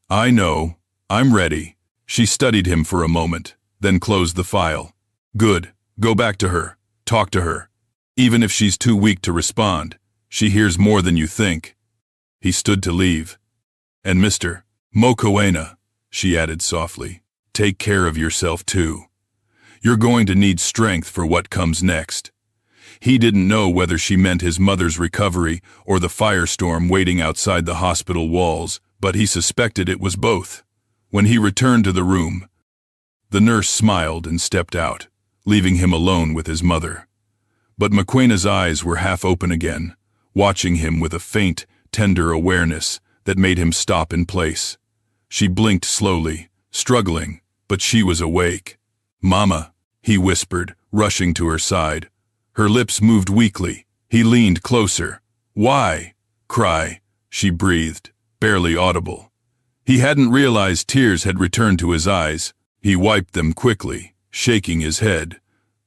"I know. I'm ready." She studied him for a moment, then closed the file. "Good. Go back to her. Talk to her. Even if she's too weak to respond, she hears more than you think." He stood to leave. "And Mr. Mokoena," she added softly, "take care of yourself too. You're going to need strength for what comes next." He didn't know whether she meant his mother's recovery or the firestorm waiting outside the hospital walls, but he suspected it was both. When he returned to the room, the nurse smiled and stepped out, leaving him alone with his mother. But Mokoena's eyes were half open again, watching him with a faint, tender awareness that made him stop in place. She blinked slowly, struggling, but she was awake. "Mama," he whispered, rushing to her side. Her lips moved weakly. He leaned closer. "Why?" "Cry," she breathed, barely audible. He hadn't realized tears had returned to his eyes. He wiped them quickly, shaking his head.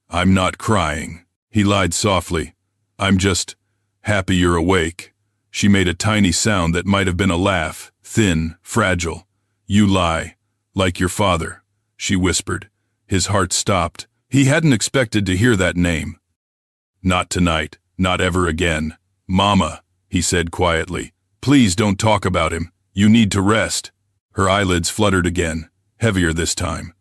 "I'm not crying," he lied softly. "I'm just happy you're awake." She made a tiny sound that might have been a laugh, thin, fragile. "You lie, like your father," she whispered. His heart stopped. He hadn't expected to hear that name. "Not tonight, not ever again. Mama," he said quietly, "please don't talk about him. You need to rest." Her eyelids fluttered again, heavier this time.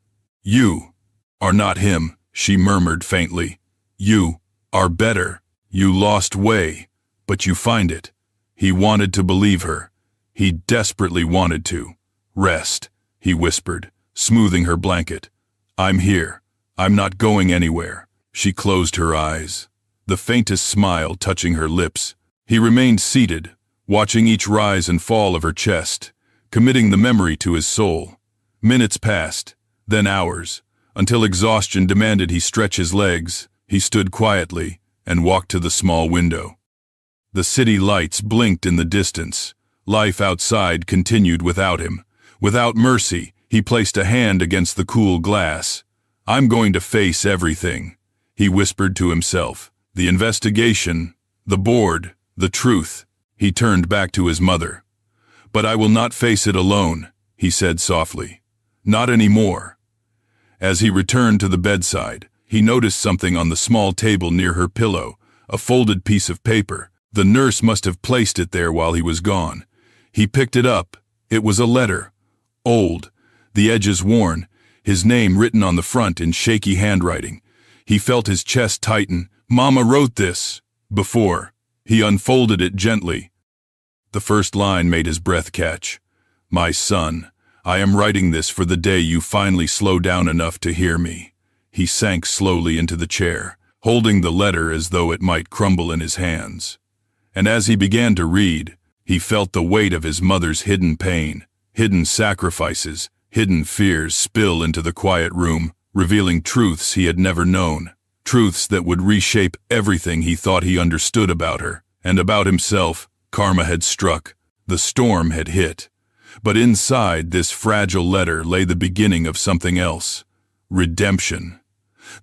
"You are not him," she murmured faintly. "You are better. You lost way, but you find it." He wanted to believe her. He desperately wanted to. "Rest," he whispered, smoothing her blanket. "I'm here. I'm not going anywhere." She closed her eyes, the faintest smile touching her lips. He remained seated, watching each rise and fall of her chest, committing the memory to his soul. Minutes passed, then hours, until exhaustion demanded he stretch his legs. He stood quietly and walked to the small window. The city lights blinked in the distance. Life outside continued without him. Without mercy, he placed a hand against the cool glass. "I'm going to face everything," he whispered to himself. "The investigation, the board, the truth." He turned back to his mother. "But I will not face it alone," he said softly. "Not anymore." As he returned to the bedside, he noticed something on the small table near her pillow, a folded piece of paper. The nurse must have placed it there while he was gone. He picked it up. It was a letter. Old, the edges worn, his name written on the front in shaky handwriting. He felt his chest tighten. "Mama wrote this before." He unfolded it gently. The first line made his breath catch. "My son, I am writing this for the day you finally slow down enough to hear me." He sank slowly into the chair, holding the letter as though it might crumble in his hands. And as he began to read, he felt the weight of his mother's hidden pain, hidden sacrifices, hidden fears spill into the quiet room, revealing truths he had never known, truths that would reshape everything he thought he understood about her, and about himself. Karma had struck, the storm had hit. But inside this fragile letter lay the beginning of something else. Redemption.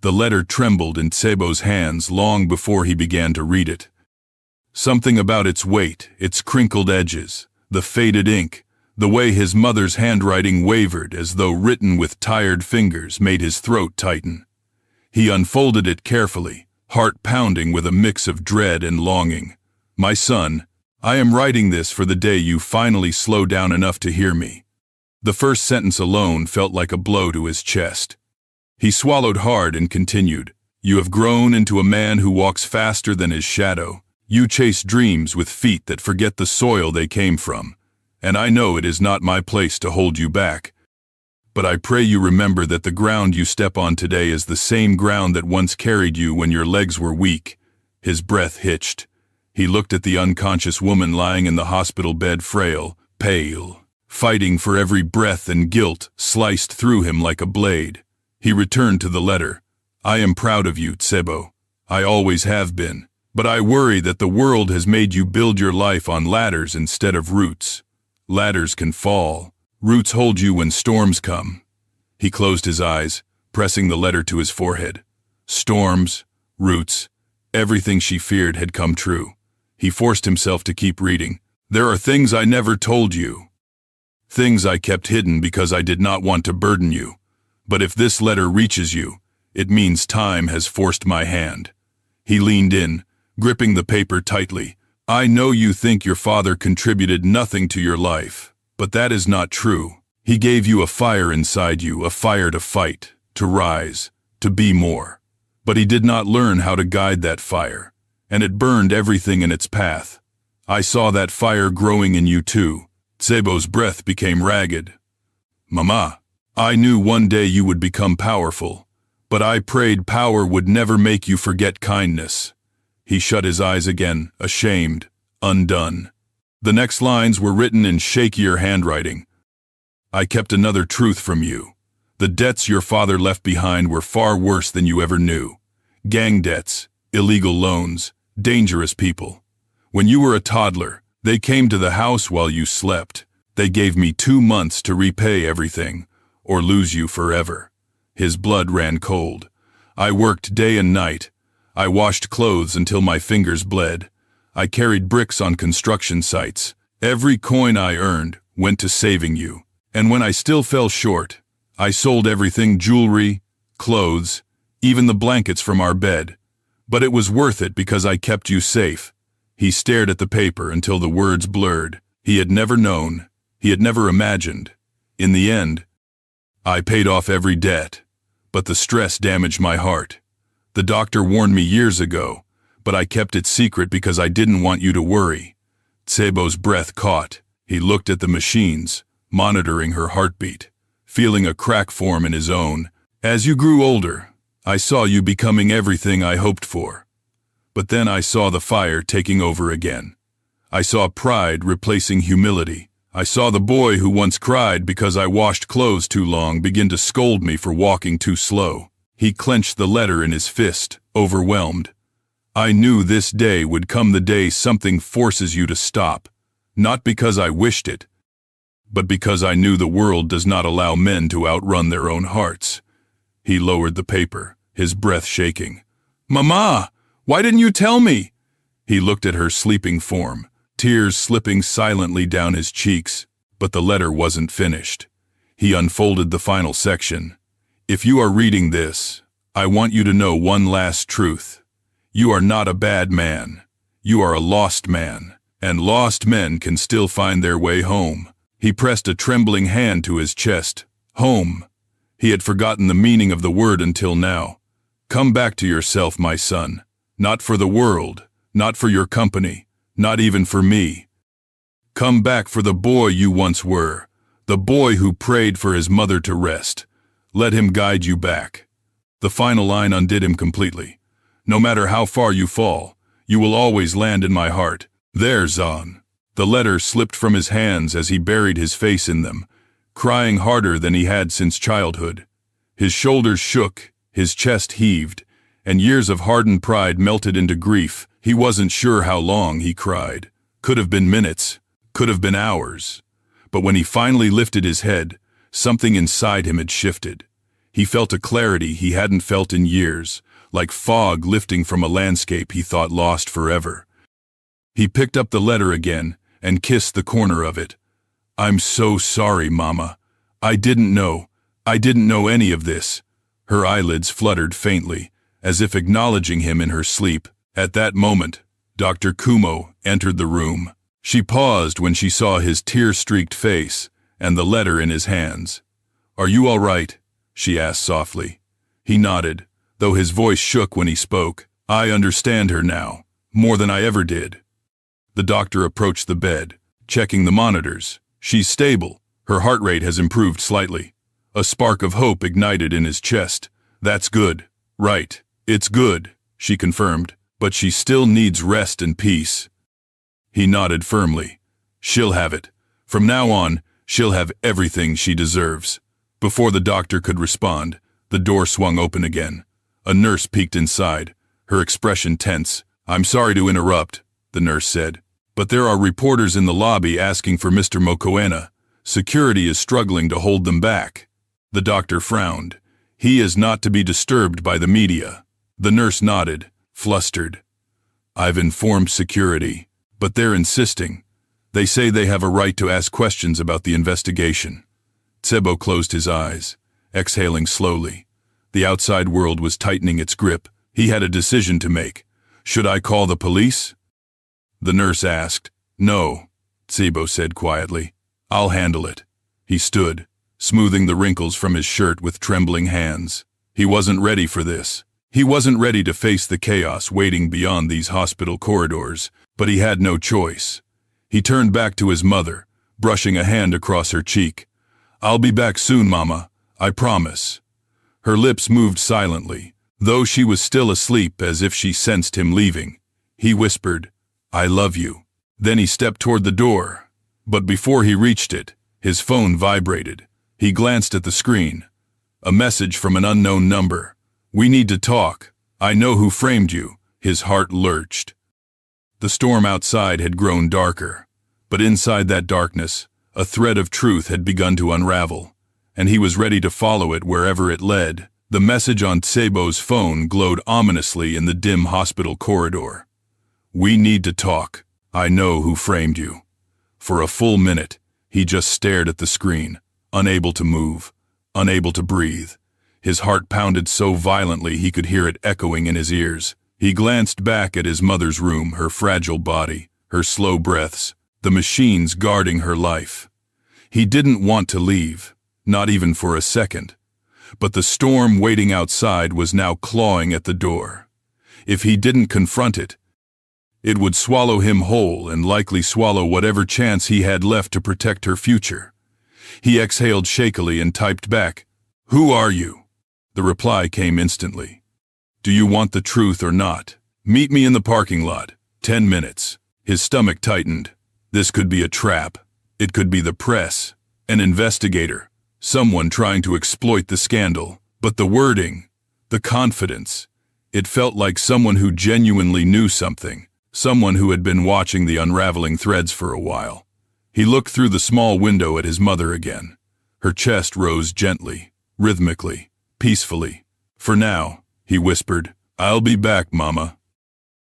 The letter trembled in Tsebo's hands long before he began to read it. Something about its weight, its crinkled edges, the faded ink, the way his mother's handwriting wavered as though written with tired fingers made his throat tighten. He unfolded it carefully, heart pounding with a mix of dread and longing. "My son, I am writing this for the day you finally slow down enough to hear me." The first sentence alone felt like a blow to his chest. He swallowed hard and continued. "You have grown into a man who walks faster than his shadow. You chase dreams with feet that forget the soil they came from. And I know it is not my place to hold you back. But I pray you remember that the ground you step on today is the same ground that once carried you when your legs were weak." His breath hitched. He looked at the unconscious woman lying in the hospital bed, frail, pale, fighting for every breath, and guilt sliced through him like a blade. He returned to the letter. I am proud of you, Tsebo. I always have been. But I worry that the world has made you build your life on ladders instead of roots. Ladders can fall. Roots hold you when storms come. He closed his eyes, pressing the letter to his forehead. Storms, roots, everything she feared had come true. He forced himself to keep reading. There are things I never told you. Things I kept hidden because I did not want to burden you. But if this letter reaches you, it means time has forced my hand. He leaned in, gripping the paper tightly. I know you think your father contributed nothing to your life, but that is not true. He gave you a fire inside you, a fire to fight, to rise, to be more. But he did not learn how to guide that fire, and it burned everything in its path. I saw that fire growing in you too. Tsebo's breath became ragged. Mama, I knew one day you would become powerful, but I prayed power would never make you forget kindness. He shut his eyes again, ashamed, undone. The next lines were written in shakier handwriting. I kept another truth from you. The debts your father left behind were far worse than you ever knew. Gang debts, illegal loans, dangerous people. When you were a toddler, they came to the house while you slept. They gave me 2 months to repay everything, or lose you forever. His blood ran cold. I worked day and night. I washed clothes until my fingers bled. I carried bricks on construction sites. Every coin I earned went to saving you. And when I still fell short, I sold everything: jewelry, clothes, even the blankets from our bed. But it was worth it because I kept you safe. He stared at the paper until the words blurred. He had never known. He had never imagined. In the end, I paid off every debt, but the stress damaged my heart. The doctor warned me years ago, but I kept it secret because I didn't want you to worry. Tsebo's breath caught. He looked at the machines, monitoring her heartbeat, feeling a crack form in his own. As you grew older, I saw you becoming everything I hoped for. But then I saw the fire taking over again. I saw pride replacing humility. I saw the boy who once cried because I washed clothes too long begin to scold me for walking too slow. He clenched the letter in his fist, overwhelmed. I knew this day would come, the day something forces you to stop. Not because I wished it, but because I knew the world does not allow men to outrun their own hearts. He lowered the paper, his breath shaking. Mama, why didn't you tell me? He looked at her sleeping form, tears slipping silently down his cheeks, but the letter wasn't finished. He unfolded the final section. If you are reading this, I want you to know one last truth. You are not a bad man. You are a lost man, and lost men can still find their way home. He pressed a trembling hand to his chest. Home. He had forgotten the meaning of the word until now. Come back to yourself, my son. Not for the world, not for your company, not even for me. Come back for the boy you once were, the boy who prayed for his mother to rest. Let him guide you back. The final line undid him completely. No matter how far you fall, you will always land in my heart. There, Zahn. The letter slipped from his hands as he buried his face in them, crying harder than he had since childhood. His shoulders shook, his chest heaved, and years of hardened pride melted into grief. He wasn't sure how long he cried. Could have been minutes, could have been hours. But when he finally lifted his head, something inside him had shifted. He felt a clarity he hadn't felt in years, like fog lifting from a landscape he thought lost forever. He picked up the letter again and kissed the corner of it. I'm so sorry, Mama. I didn't know any of this. Her eyelids fluttered faintly, as if acknowledging him in her sleep. At that moment, Dr. Kumo entered the room. She paused when she saw his tear-streaked face and the letter in his hands. Are you all right? She asked softly. He nodded, though his voice shook when he spoke. I understand her now, more than I ever did. The doctor approached the bed, checking the monitors. She's stable. Her heart rate has improved slightly. A spark of hope ignited in his chest. That's good. Right. It's good, she confirmed. but she still needs rest and peace. He nodded firmly. She'll have it. From now on, she'll have everything she deserves. Before the doctor could respond, the door swung open again. A nurse peeked inside, her expression tense. I'm sorry to interrupt, the nurse said, but there are reporters in the lobby asking for Mr. Mokoena. Security is struggling to hold them back. The doctor frowned. He is not to be disturbed by the media. The nurse nodded, flustered. I've informed security, but they're insisting. They say they have a right to ask questions about the investigation. Tsebo closed his eyes, exhaling slowly. The outside world was tightening its grip. He had a decision to make. Should I call the police? The nurse asked. No, Tsebo said quietly. I'll handle it. He stood, smoothing the wrinkles from his shirt with trembling hands. He wasn't ready for this. He wasn't ready to face the chaos waiting beyond these hospital corridors, but he had no choice. He turned back to his mother, brushing a hand across her cheek. I'll be back soon, Mama. I promise. Her lips moved silently, though she was still asleep as if she sensed him leaving. He whispered, I love you. Then he stepped toward the door. But before he reached it, his phone vibrated. He glanced at the screen. A message from an unknown number. We need to talk. I know who framed you. His heart lurched. The storm outside had grown darker, but inside that darkness, a thread of truth had begun to unravel, and he was ready to follow it wherever it led. The message on Tsebo's phone glowed ominously in the dim hospital corridor. We need to talk. I know who framed you. For a full minute, he just stared at the screen, unable to move, unable to breathe. His heart pounded so violently he could hear it echoing in his ears. He glanced back at his mother's room, her fragile body, her slow breaths, the machines guarding her life. He didn't want to leave, not even for a second. But the storm waiting outside was now clawing at the door. If he didn't confront it, it would swallow him whole and likely swallow whatever chance he had left to protect her future. He exhaled shakily and typed back, Who are you? The reply came instantly. Do you want the truth or not? Meet me in the parking lot. 10 minutes. His stomach tightened. This could be a trap. It could be the press, an investigator, someone trying to exploit the scandal. But the wording, the confidence, it felt like someone who genuinely knew something, someone who had been watching the unraveling threads for a while. He looked through the small window at his mother again. Her chest rose gently, rhythmically, peacefully. For now, he whispered, I'll be back, Mama.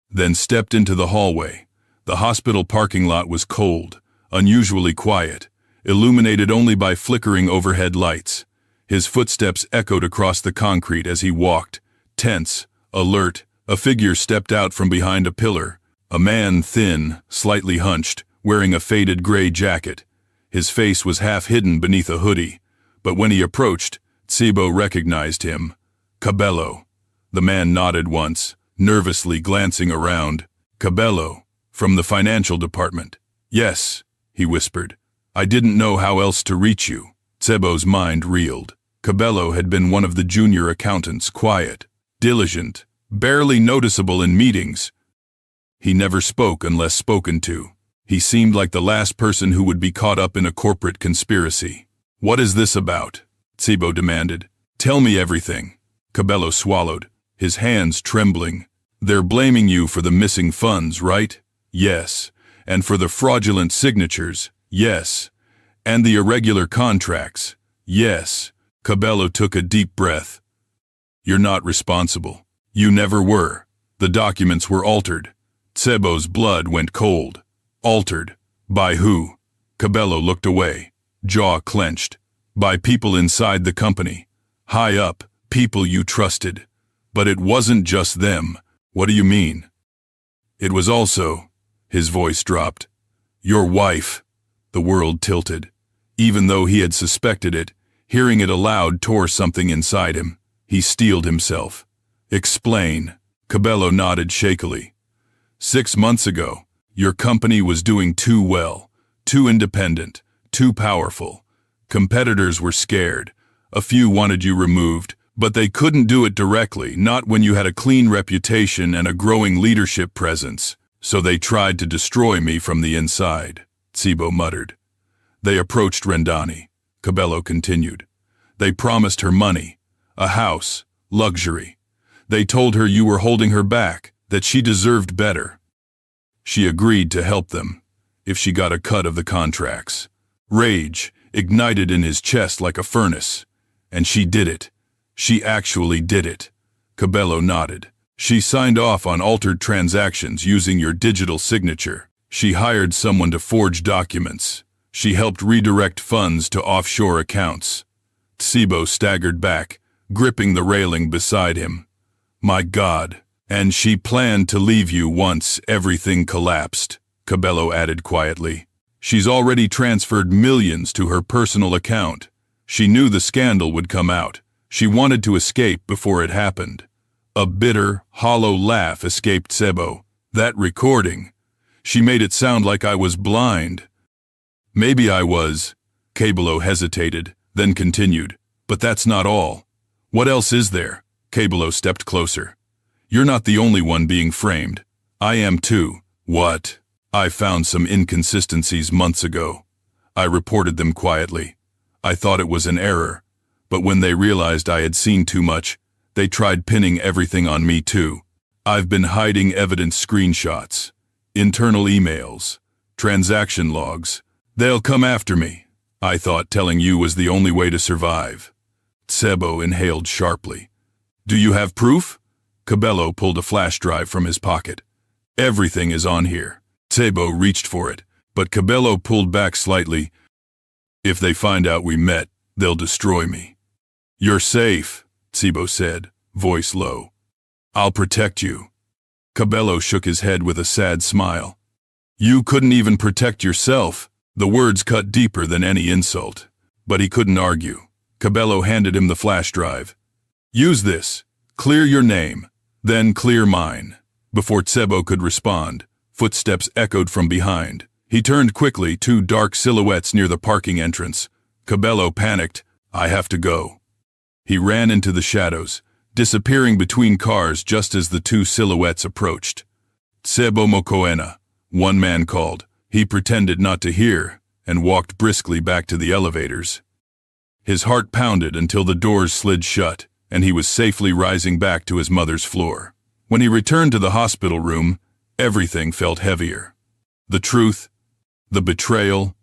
Then stepped into the hallway. The hospital parking lot was cold, unusually quiet, illuminated only by flickering overhead lights. His footsteps echoed across the concrete as he walked, tense, alert. A figure stepped out from behind a pillar. A man, thin, slightly hunched, wearing a faded gray jacket. His face was half hidden beneath a hoodie, but when he approached, Tsebo recognized him. Cabello. The man nodded once, nervously glancing around. Cabello, from the financial department. Yes, he whispered. I didn't know how else to reach you. Tsebo's mind reeled. Cabello had been one of the junior accountants, quiet, diligent, barely noticeable in meetings. He never spoke unless spoken to. He seemed like the last person who would be caught up in a corporate conspiracy. What is this about? Tsebo demanded. Tell me everything. Cabello swallowed, his hands trembling. They're blaming you for the missing funds, right? Yes. And for the fraudulent signatures? Yes. And the irregular contracts? Yes. Cabello took a deep breath. You're not responsible. You never were. The documents were altered. Tsebo's blood went cold. Altered. By who? Cabello looked away, jaw clenched. By people inside the company. High up, people you trusted. But it wasn't just them. What do you mean? It was also, his voice dropped, your wife. The world tilted. Even though he had suspected it, hearing it aloud tore something inside him. He steeled himself. Explain. Cabello nodded shakily. 6 months ago, your company was doing too well, too independent, too powerful. Competitors were scared. A few wanted you removed, But they couldn't do it directly, not when you had a clean reputation and a growing leadership presence, so they tried to destroy me from the inside, Tsibo muttered. They approached Rendani, Cabello continued. They promised her money, a house, luxury. They told her you were holding her back, that she deserved better. She agreed to help them, if she got a cut of the contracts. Rage ignited in his chest like a furnace. And she did it. She actually did it. Cabello nodded. She signed off on altered transactions using your digital signature. She hired someone to forge documents. She helped redirect funds to offshore accounts. Tsibo staggered back, gripping the railing beside him. My God. And she planned to leave you once everything collapsed, Cabello added quietly. She's already transferred millions to her personal account. She knew the scandal would come out. She wanted to escape before it happened. A bitter, hollow laugh escaped Tsibo. That recording. She made it sound like I was blind. Maybe I was. Cabello hesitated, then continued. But that's not all. What else is there? Cabello stepped closer. You're not the only one being framed. I am too. What? I found some inconsistencies months ago. I reported them quietly. I thought it was an error, but when they realized I had seen too much, they tried pinning everything on me too. I've been hiding evidence screenshots, internal emails, transaction logs. They'll come after me. I thought telling you was the only way to survive. Tsibo inhaled sharply. Do you have proof? Cabello pulled a flash drive from his pocket. Everything is on here. Tsibo reached for it, but Cabello pulled back slightly. If they find out we met, they'll destroy me. You're safe, Tsibo said, voice low. I'll protect you. Cabello shook his head with a sad smile. You couldn't even protect yourself. The words cut deeper than any insult. But he couldn't argue. Cabello handed him the flash drive. Use this. Clear your name. Then clear mine. Before Tsibo could respond, footsteps echoed from behind. He turned quickly, two dark silhouettes near the parking entrance. Cabello panicked. I have to go. He ran into the shadows, disappearing between cars just as the two silhouettes approached. Tsibo Mokoena, one man called. He pretended not to hear and walked briskly back to the elevators. His heart pounded until the doors slid shut, and he was safely rising back to his mother's floor. When he returned to the hospital room, everything felt heavier. The truth, the betrayal,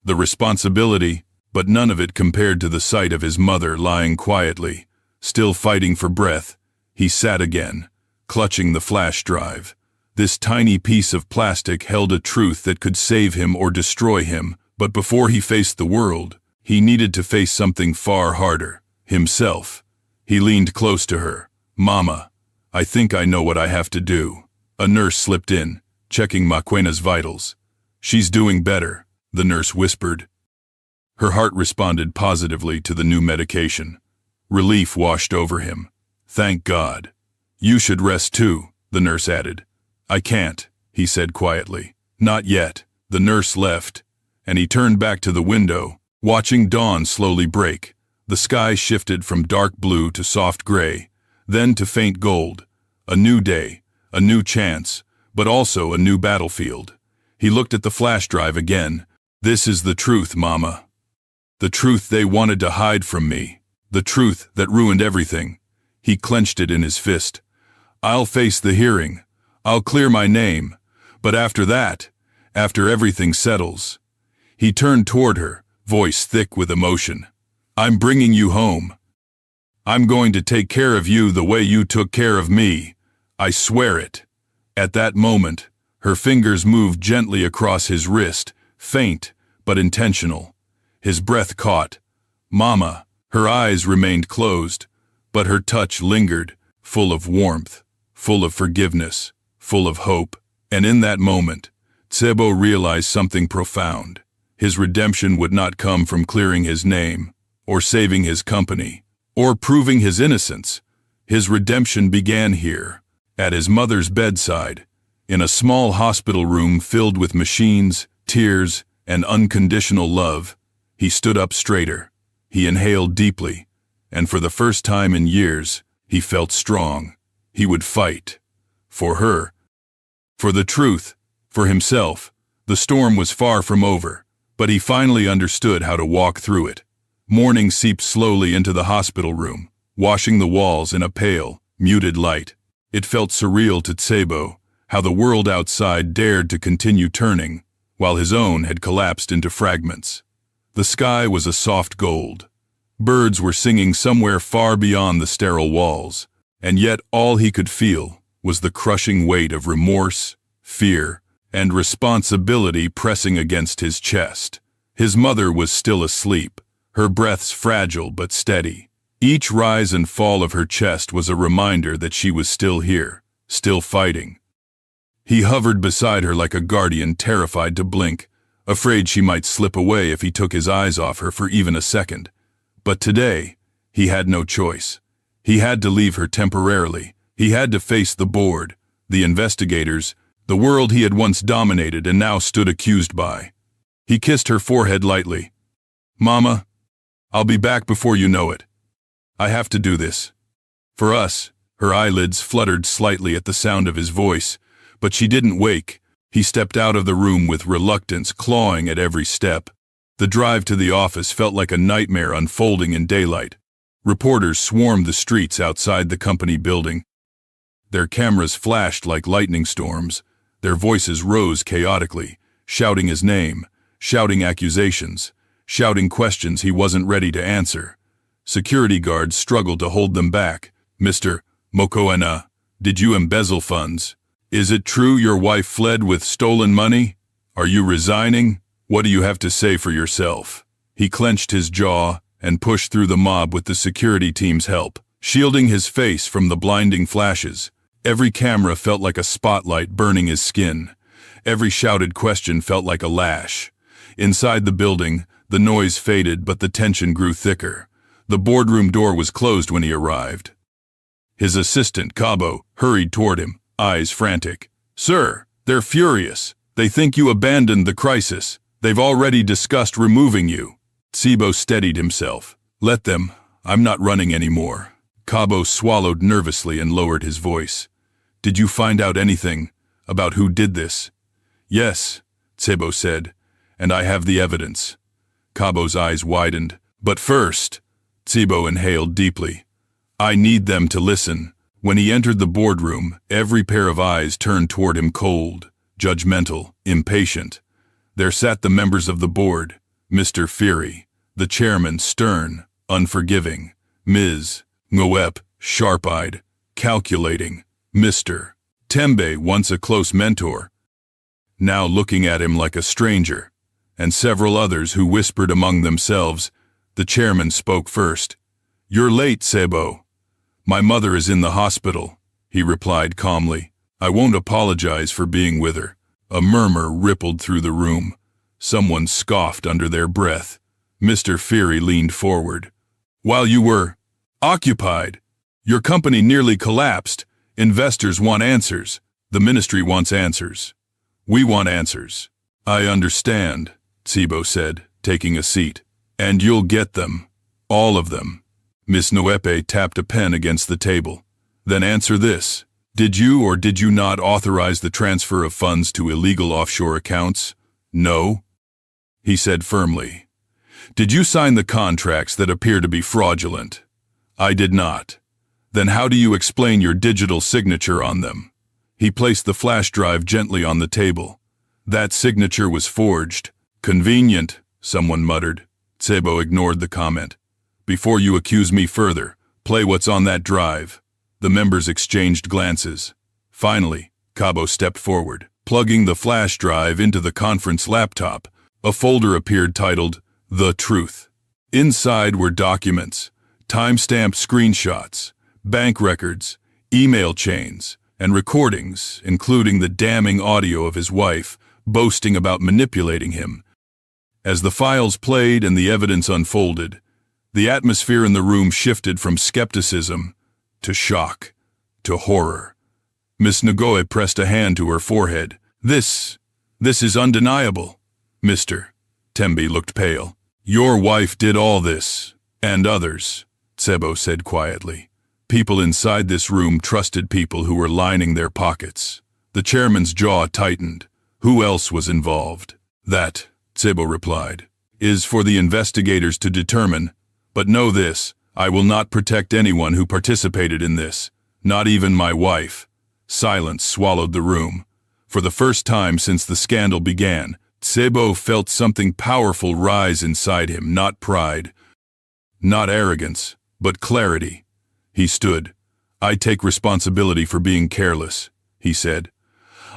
the responsibility, but none of it compared to the sight of his mother lying quietly, still fighting for breath. He sat again, clutching the flash drive. This tiny piece of plastic held a truth that could save him or destroy him, but before he faced the world, he needed to face something far harder, himself. He leaned close to her. Mama, I think I know what I have to do. A nurse slipped in, checking Makwena's vitals. She's doing better, the nurse whispered. Her heart responded positively to the new medication. Relief washed over him. Thank God. You should rest too, the nurse added. I can't, he said quietly. Not yet. The nurse left, and he turned back to the window, watching dawn slowly break. The sky shifted from dark blue to soft gray, then to faint gold. A new day, a new chance, but also a new battlefield. He looked at the flash drive again. This is the truth, Mama. The truth they wanted to hide from me. The truth that ruined everything. He clenched it in his fist. I'll face the hearing. I'll clear my name. But after that, after everything settles. He turned toward her, voice thick with emotion. I'm bringing you home. I'm going to take care of you the way you took care of me. I swear it. At that moment, her fingers moved gently across his wrist, faint but intentional. His breath caught. Mama. Her eyes remained closed, but her touch lingered, full of warmth, full of forgiveness, full of hope. And in that moment, Tsibo realized something profound. His redemption would not come from clearing his name, or saving his company, or proving his innocence. His redemption began here, at his mother's bedside, in a small hospital room filled with machines, tears, and unconditional love. He stood up straighter. He inhaled deeply. and for the first time in years, he felt strong. He would fight. For her. For the truth. For himself. The storm was far from over, but he finally understood how to walk through it. Morning seeped slowly into the hospital room, washing the walls in a pale, muted light. It felt surreal to Tsebo, how the world outside dared to continue turning, while his own had collapsed into fragments. The sky was a soft gold. Birds were singing somewhere far beyond the sterile walls, and yet all he could feel was the crushing weight of remorse, fear, and responsibility pressing against his chest. His mother was still asleep, her breaths fragile but steady. Each rise and fall of her chest was a reminder that she was still here, still fighting. He hovered beside her like a guardian terrified to blink, afraid she might slip away if he took his eyes off her for even a second. But today, he had no choice. He had to leave her temporarily. He had to face the board, the investigators, the world he had once dominated and now stood accused by. He kissed her forehead lightly. "Mama, I'll be back before you know it. I have to do this. For us." Her eyelids fluttered slightly at the sound of his voice, but she didn't wake. He stepped out of the room with reluctance, clawing at every step. The drive to the office felt like a nightmare unfolding in daylight. Reporters swarmed the streets outside the company building. Their cameras flashed like lightning storms. Their voices rose chaotically, shouting his name, shouting accusations, shouting questions he wasn't ready to answer. Security guards struggled to hold them back. "Mr. Mokoena, did you embezzle funds? Is it true your wife fled with stolen money? Are you resigning? What do you have to say for yourself?" He clenched his jaw and pushed through the mob with the security team's help, shielding his face from the blinding flashes. Every camera felt like a spotlight burning his skin. Every shouted question felt like a lash. Inside the building, the noise faded, but the tension grew thicker. The boardroom door was closed when he arrived. His assistant, Cabo, hurried toward him, eyes frantic. "Sir, they're furious. They think you abandoned the crisis. They've already discussed removing you." Tsebo steadied himself. "Let them. I'm not running anymore." Cabo swallowed nervously and lowered his voice. "Did you find out anything about who did this?" "Yes," Tsebo said, "and I have the evidence." Cabo's eyes widened. "But first," Tsebo inhaled deeply, "I need them to listen." When he entered the boardroom, every pair of eyes turned toward him, cold, judgmental, impatient. There sat the members of the board, Mr. Fury, the chairman, stern, unforgiving, Ms. Ngoep, sharp-eyed, calculating, Mr. Tembe, once a close mentor, now looking at him like a stranger, and several others who whispered among themselves. The chairman spoke first. "You're late, Tsebo." "My mother is in the hospital," he replied calmly. "I won't apologize for being with her." A murmur rippled through the room. Someone scoffed under their breath. Mr. Fury leaned forward. "While you were occupied, your company nearly collapsed. Investors want answers. The ministry wants answers. We want answers." "I understand," Tsebo said, taking a seat. "And you'll get them. All of them." Miss Noepe tapped a pen against the table. "Then answer this. Did you or did you not authorize the transfer of funds to illegal offshore accounts?" "No," he said firmly. "Did you sign the contracts that appear to be fraudulent?" "I did not." "Then how do you explain your digital signature on them?" He placed the flash drive gently on the table. "That signature was forged." "Convenient," someone muttered. Tsebo ignored the comment. "Before you accuse me further, play what's on that drive." The members exchanged glances. Finally, Cabo stepped forward, plugging the flash drive into the conference laptop. A folder appeared titled, "The Truth." Inside were documents, time-stamped screenshots, bank records, email chains, and recordings, including the damning audio of his wife boasting about manipulating him. As the files played and the evidence unfolded, the atmosphere in the room shifted from skepticism to shock, to horror. Miss Nagoe pressed a hand to her forehead. This is undeniable." Mr. Tembe looked pale. "Your wife did all this, and others," Tsebo said quietly. People inside this room trusted people who were lining their pockets. The chairman's jaw tightened. Who else was involved? That, Tsebo replied, is for the investigators to determine. But know this, I will not protect anyone who participated in this, not even my wife. Silence swallowed the room. For the first time since the scandal began, Tsebo felt something powerful rise inside him, not pride, not arrogance, but clarity. He stood. I take responsibility for being careless, he said.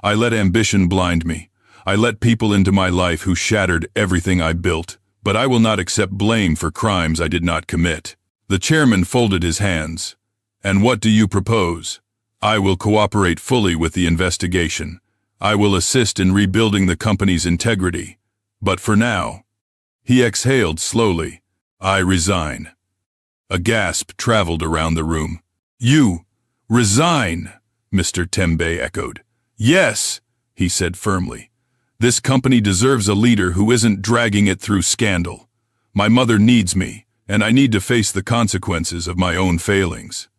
I let ambition blind me. I let people into my life who shattered everything I built, but I will not accept blame for crimes I did not commit. The chairman folded his hands. And what do you propose? I will cooperate fully with the investigation. I will assist in rebuilding the company's integrity. But for now, he exhaled slowly. I resign. A gasp traveled around the room. You resign, Mr. Tembe echoed. Yes, he said firmly. This company deserves a leader who isn't dragging it through scandal. My mother needs me, and I need to face the consequences of my own failings.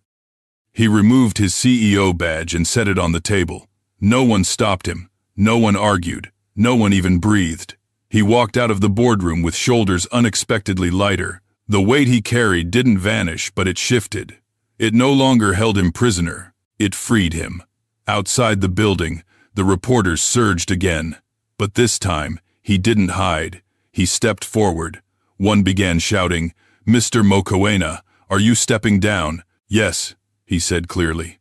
He removed his CEO badge and set it on the table. No one stopped him. No one argued. No one even breathed. He walked out of the boardroom with shoulders unexpectedly lighter. The weight he carried didn't vanish, but it shifted. It no longer held him prisoner. It freed him. Outside the building, the reporters surged again. But this time, he didn't hide. He stepped forward. One began shouting, Mr. Mokoena, are you stepping down? Yes, he said clearly.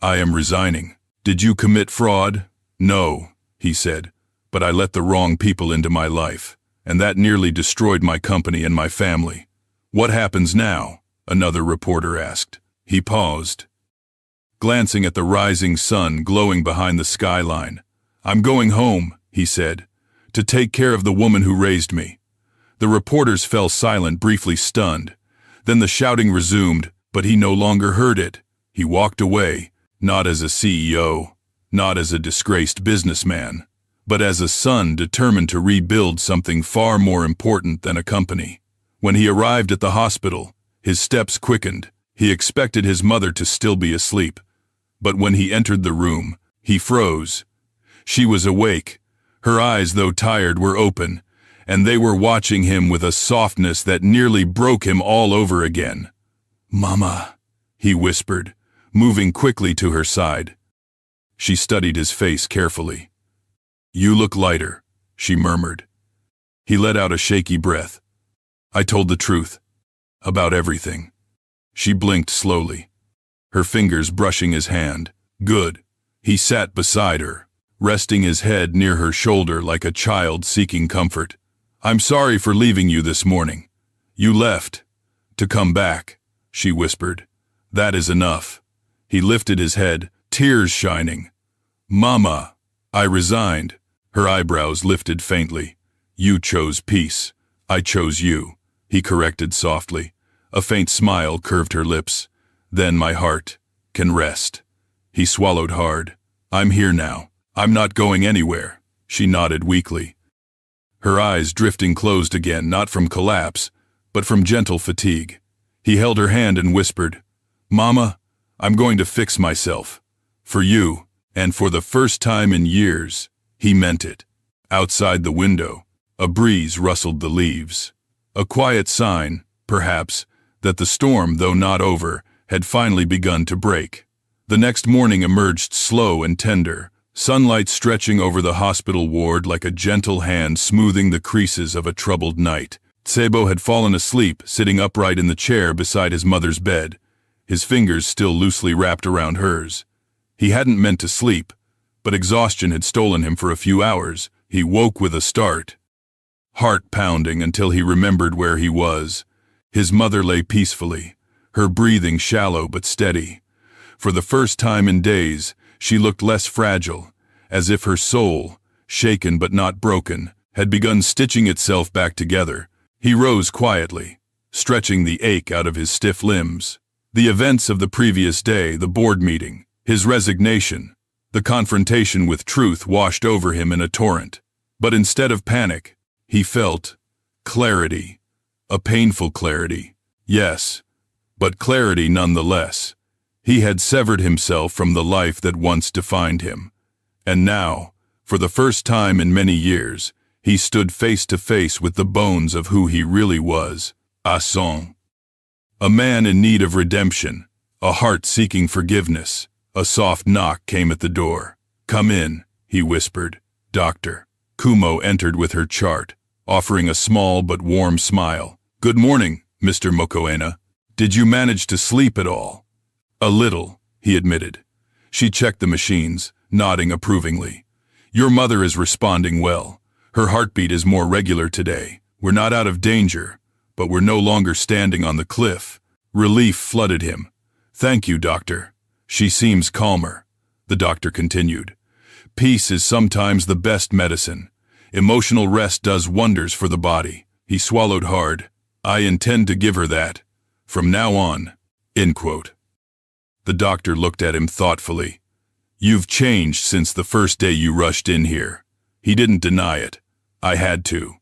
I am resigning. Did you commit fraud? No, he said, but I let the wrong people into my life, and that nearly destroyed my company and my family. What happens now? Another reporter asked. He paused, glancing at the rising sun glowing behind the skyline. I'm going home, he said, to take care of the woman who raised me. The reporters fell silent, briefly stunned. Then the shouting resumed, but he no longer heard it. He walked away, not as a CEO, not as a disgraced businessman, but as a son determined to rebuild something far more important than a company. When he arrived at the hospital, his steps quickened. He expected his mother to still be asleep. But when he entered the room, he froze. She was awake. Her eyes, though tired, were open, and they were watching him with a softness that nearly broke him all over again. Mama, he whispered, moving quickly to her side. She studied his face carefully. You look lighter, she murmured. He let out a shaky breath. I told the truth. About everything. She blinked slowly, her fingers brushing his hand. Good. He sat beside her, resting his head near her shoulder like a child seeking comfort. I'm sorry for leaving you this morning. You left. To come back, she whispered. That is enough. He lifted his head, tears shining. Mama, I resigned. Her eyebrows lifted faintly. You chose peace. I chose you, he corrected softly. A faint smile curved her lips. Then my heart can rest. He swallowed hard. I'm here now. I'm not going anywhere. She nodded weakly. Her eyes drifting closed again, not from collapse, but from gentle fatigue. He held her hand and whispered, Mama, I'm going to fix myself. For you, and for the first time in years, he meant it. Outside the window, a breeze rustled the leaves. A quiet sign, perhaps, that the storm, though not over, had finally begun to break. The next morning emerged slow and tender, sunlight stretching over the hospital ward like a gentle hand smoothing the creases of a troubled night. Tsebo had fallen asleep, sitting upright in the chair beside his mother's bed, his fingers still loosely wrapped around hers. He hadn't meant to sleep, but exhaustion had stolen him for a few hours. He woke with a start, heart pounding until he remembered where he was. His mother lay peacefully, her breathing shallow but steady. For the first time in days, she looked less fragile, as if her soul, shaken but not broken, had begun stitching itself back together. He rose quietly, stretching the ache out of his stiff limbs. The events of the previous day, the board meeting, his resignation, the confrontation with truth washed over him in a torrent. But instead of panic, he felt clarity, a painful clarity. Yes, but clarity nonetheless. He had severed himself from the life that once defined him. And now, for the first time in many years, he stood face to face with the bones of who he really was, a son. A man in need of redemption, a heart seeking forgiveness. A soft knock came at the door. "Come in," he whispered. "Doctor." Kumo entered with her chart, offering a small but warm smile. "Good morning, Mr. Mokoena. Did you manage to sleep at all?" "A little," he admitted. She checked the machines, nodding approvingly. "Your mother is responding well. Her heartbeat is more regular today. We're not out of danger, but we're no longer standing on the cliff." Relief flooded him. "Thank you, doctor. She seems calmer," the doctor continued. "Peace is sometimes the best medicine. Emotional rest does wonders for the body." He swallowed hard. "I intend to give her that. From now on." End quote. The doctor looked at him thoughtfully. "You've changed since the first day you rushed in here." He didn't deny it. "I had to."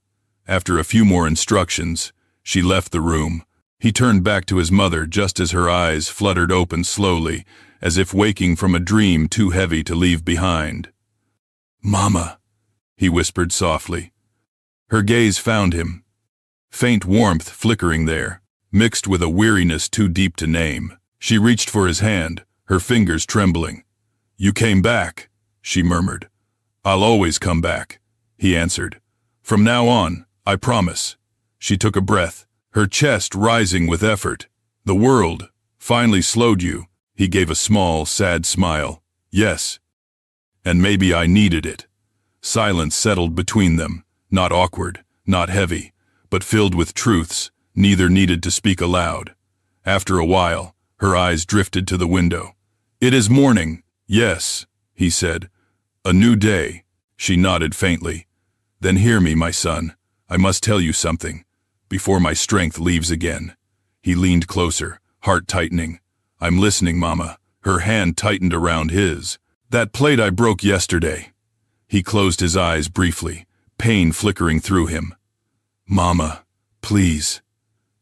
After a few more instructions, she left the room. He turned back to his mother just as her eyes fluttered open slowly, as if waking from a dream too heavy to leave behind. "Mama," he whispered softly. Her gaze found him. Faint warmth flickering there, mixed with a weariness too deep to name. She reached for his hand, her fingers trembling. "You came back," she murmured. "I'll always come back," he answered. "From now on, I promise." She took a breath, her chest rising with effort. "The world finally slowed you." He gave a small, sad smile. "Yes. And maybe I needed it." Silence settled between them, not awkward, not heavy, but filled with truths neither needed to speak aloud. After a while, her eyes drifted to the window. "It is morning." "Yes," he said. "A new day." She nodded faintly. "Then hear me, my son. I must tell you something, before my strength leaves again." He leaned closer, heart tightening. "I'm listening, Mama." Her hand tightened around his. "That plate I broke yesterday." He closed his eyes briefly, pain flickering through him. "Mama, please."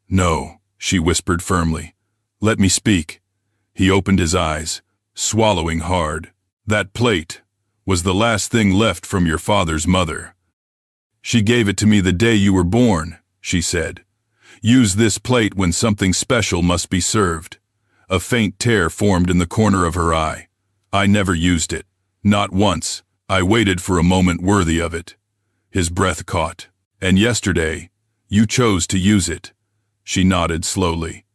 "No," she whispered firmly. "Let me speak." He opened his eyes, swallowing hard. "That plate was the last thing left from your father's mother. She gave it to me the day you were born," she said. "Use this plate when something special must be served." A faint tear formed in the corner of her eye. "I never used it. Not once. I waited for a moment worthy of it." His breath caught. "And yesterday, you chose to use it." She nodded slowly.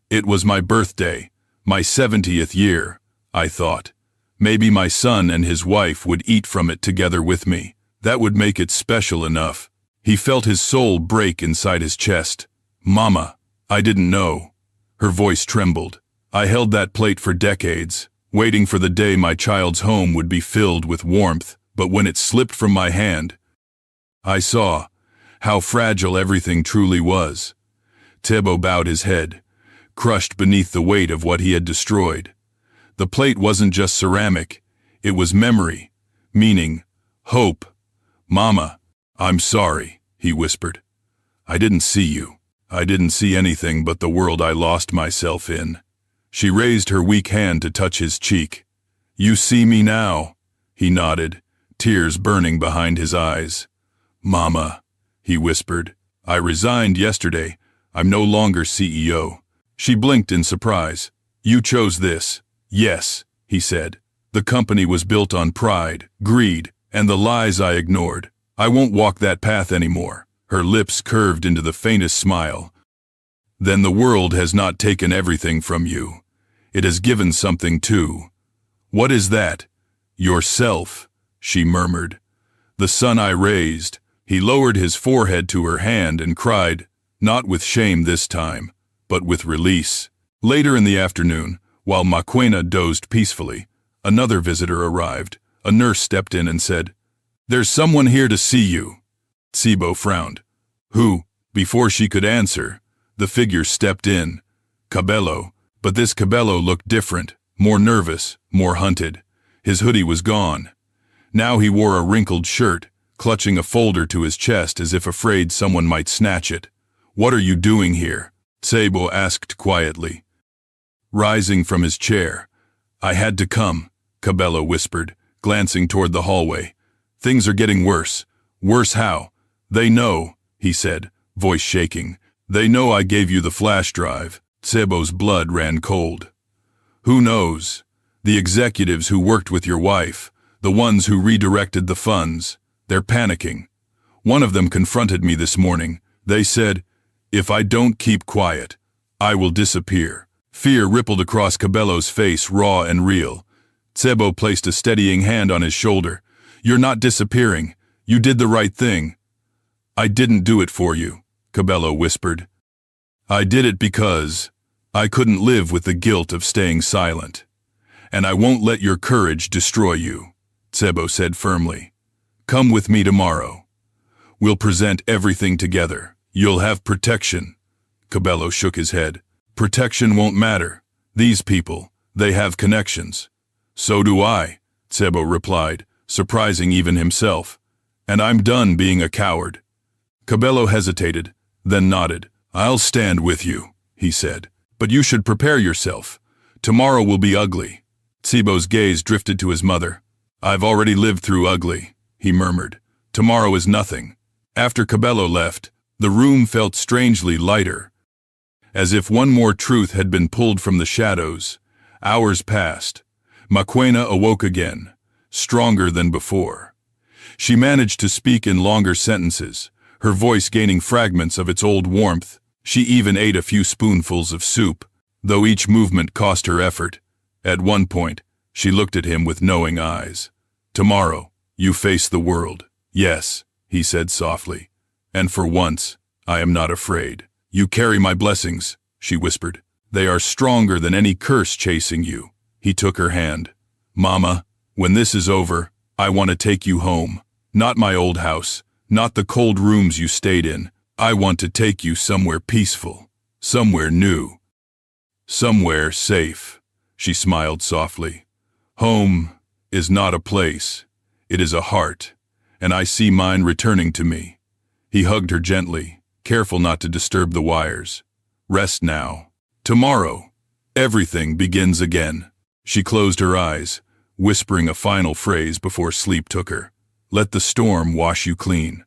"It was my birthday, my 70th year, I thought. Maybe my son and his wife would eat from it together with me. That would make it special enough." He felt his soul break inside his chest. "Mama, I didn't know." Her voice trembled. "I held that plate for decades, waiting for the day my child's home would be filled with warmth, but when it slipped from my hand, I saw how fragile everything truly was." Tebo bowed his head, crushed beneath the weight of what he had destroyed. The plate wasn't just ceramic, it was memory, meaning, hope. "Mama, I'm sorry," he whispered. "I didn't see you. I didn't see anything but the world I lost myself in." She raised her weak hand to touch his cheek. "You see me now," he nodded, tears burning behind his eyes. "Mama," he whispered, "I resigned yesterday. I'm no longer CEO." She blinked in surprise. "You chose this." "Yes," he said. "The company was built on pride, greed, and the lies I ignored. I won't walk that path anymore." Her lips curved into the faintest smile. "Then the world has not taken everything from you. It has given something too." "What is that?" "Yourself," she murmured. "The son I raised." He lowered his forehead to her hand and cried, not with shame this time, but with release. Later in the afternoon, while Mokoena dozed peacefully, another visitor arrived. A nurse stepped in and said, "There's someone here to see you." Tsibo frowned. "Who?" Before she could answer, the figure stepped in. Cabello. But this Cabello looked different, more nervous, more hunted. His hoodie was gone. Now he wore a wrinkled shirt, clutching a folder to his chest as if afraid someone might snatch it. "What are you doing here?" Tsibo asked quietly. rising from his chair. "I had to come," Cabello whispered, glancing toward the hallway. "Things are getting worse." "Worse how?" "They know," he said, voice shaking. "They know I gave you the flash drive." Tsebo's blood ran cold. "Who knows? The executives who worked with your wife, the ones who redirected the funds, they're panicking. One of them confronted me this morning. They said, 'If I don't keep quiet, I will disappear.'" Fear rippled across Cabello's face, raw and real. Tsebo placed a steadying hand on his shoulder. "You're not disappearing. You did the right thing." "I didn't do it for you," Cabello whispered. "I did it because I couldn't live with the guilt of staying silent. And I won't let your courage destroy you," Tsebo said firmly. "Come with me tomorrow. We'll present everything together. You'll have protection." Cabello shook his head. "Protection won't matter. These people, they have connections." "So do I," Tsebo replied, surprising even himself. "And I'm done being a coward." Cabello hesitated, then nodded. "I'll stand with you," he said. "But you should prepare yourself. Tomorrow will be ugly." Tsebo's gaze drifted to his mother. "I've already lived through ugly," he murmured. "Tomorrow is nothing." After Cabello left, the room felt strangely lighter. As if one more truth had been pulled from the shadows. Hours passed. Maquena awoke again, stronger than before. She managed to speak in longer sentences, her voice gaining fragments of its old warmth. She even ate a few spoonfuls of soup, though each movement cost her effort. At one point, she looked at him with knowing eyes. "Tomorrow, you face the world." "Yes," he said softly. "And for once, I am not afraid." "You carry my blessings," she whispered. "They are stronger than any curse chasing you." He took her hand. "Mama, when this is over, I want to take you home. Not my old house, not the cold rooms you stayed in. I want to take you somewhere peaceful, somewhere new, somewhere safe." She smiled softly. "Home is not a place, it is a heart, and I see mine returning to me." He hugged her gently, careful not to disturb the wires. "Rest now. Tomorrow, everything begins again." She closed her eyes, whispering a final phrase before sleep took her. "Let the storm wash you clean."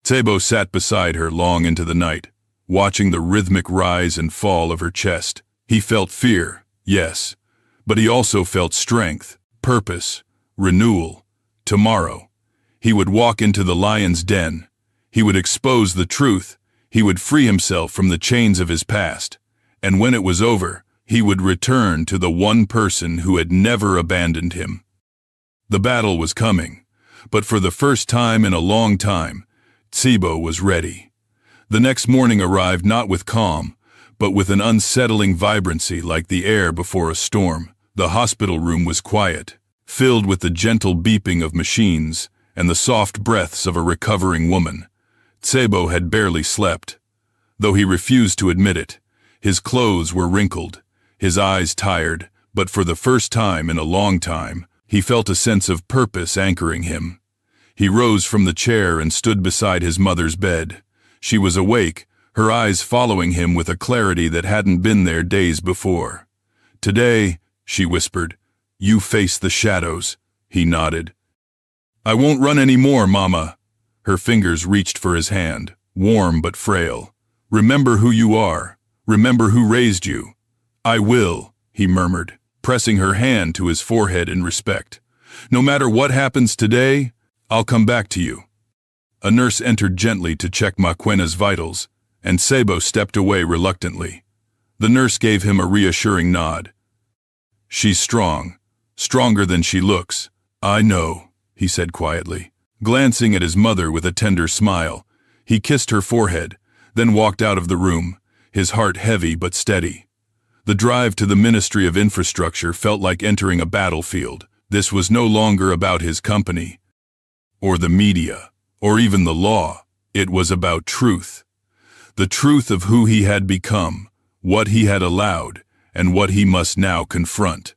Tsebo sat beside her long into the night, watching the rhythmic rise and fall of her chest. He felt fear, yes, but he also felt strength, purpose, renewal. Tomorrow, he would walk into the lion's den. He would expose the truth. He would free himself from the chains of his past. And when it was over, he would return to the one person who had never abandoned him. The battle was coming, but for the first time in a long time, Tsebo was ready. The next morning arrived not with calm, but with an unsettling vibrancy like the air before a storm. The hospital room was quiet, filled with the gentle beeping of machines and the soft breaths of a recovering woman. Tsebo had barely slept. Though he refused to admit it, his clothes were wrinkled, his eyes tired, but for the first time in a long time, he felt a sense of purpose anchoring him. He rose from the chair and stood beside his mother's bed. She was awake, her eyes following him with a clarity that hadn't been there days before. "Today," she whispered, "you face the shadows." He nodded. "I won't run any more, Mama." Her fingers reached for his hand, warm but frail. "Remember who you are. Remember who raised you." "I will," he murmured, pressing her hand to his forehead in respect. "No matter what happens today, I'll come back to you." A nurse entered gently to check Maquena's vitals, and Tsebo stepped away reluctantly. The nurse gave him a reassuring nod. "She's strong, stronger than she looks." "I know," he said quietly. Glancing at his mother with a tender smile, he kissed her forehead, then walked out of the room, his heart heavy but steady. The drive to the Ministry of Infrastructure felt like entering a battlefield. This was no longer about his company, or the media, or even the law. It was about truth. The truth of who he had become, what he had allowed, and what he must now confront.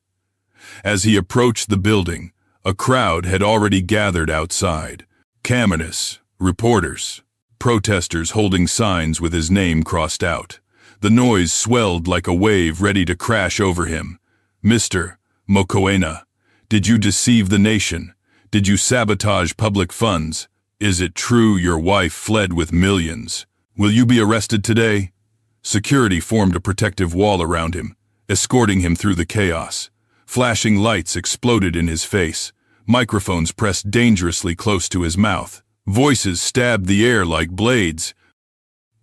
As he approached the building, a crowd had already gathered outside. Caminists, reporters, protesters holding signs with his name crossed out. The noise swelled like a wave ready to crash over him. "Mr. Mokoena, did you deceive the nation? Did you sabotage public funds? Is it true your wife fled with millions? Will you be arrested today?" Security formed a protective wall around him, escorting him through the chaos. Flashing lights exploded in his face. Microphones pressed dangerously close to his mouth. Voices stabbed the air like blades.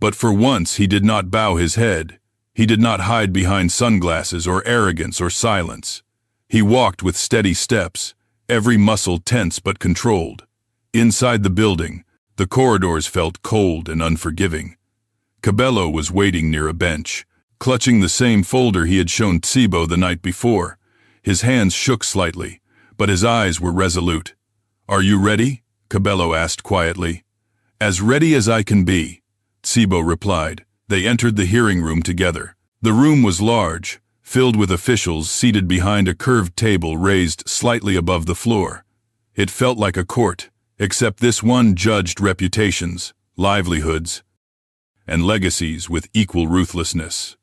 But for once he did not bow his head. He did not hide behind sunglasses or arrogance or silence. He walked with steady steps, every muscle tense but controlled. Inside the building, the corridors felt cold and unforgiving. Cabello was waiting near a bench, clutching the same folder he had shown Tsibo the night before. His hands shook slightly, but his eyes were resolute. "Are you ready?" Cabello asked quietly. "As ready as I can be," Tsibo replied. They entered the hearing room together. The room was large, filled with officials seated behind a curved table raised slightly above the floor. It felt like a court, except this one judged reputations, livelihoods, and legacies with equal ruthlessness.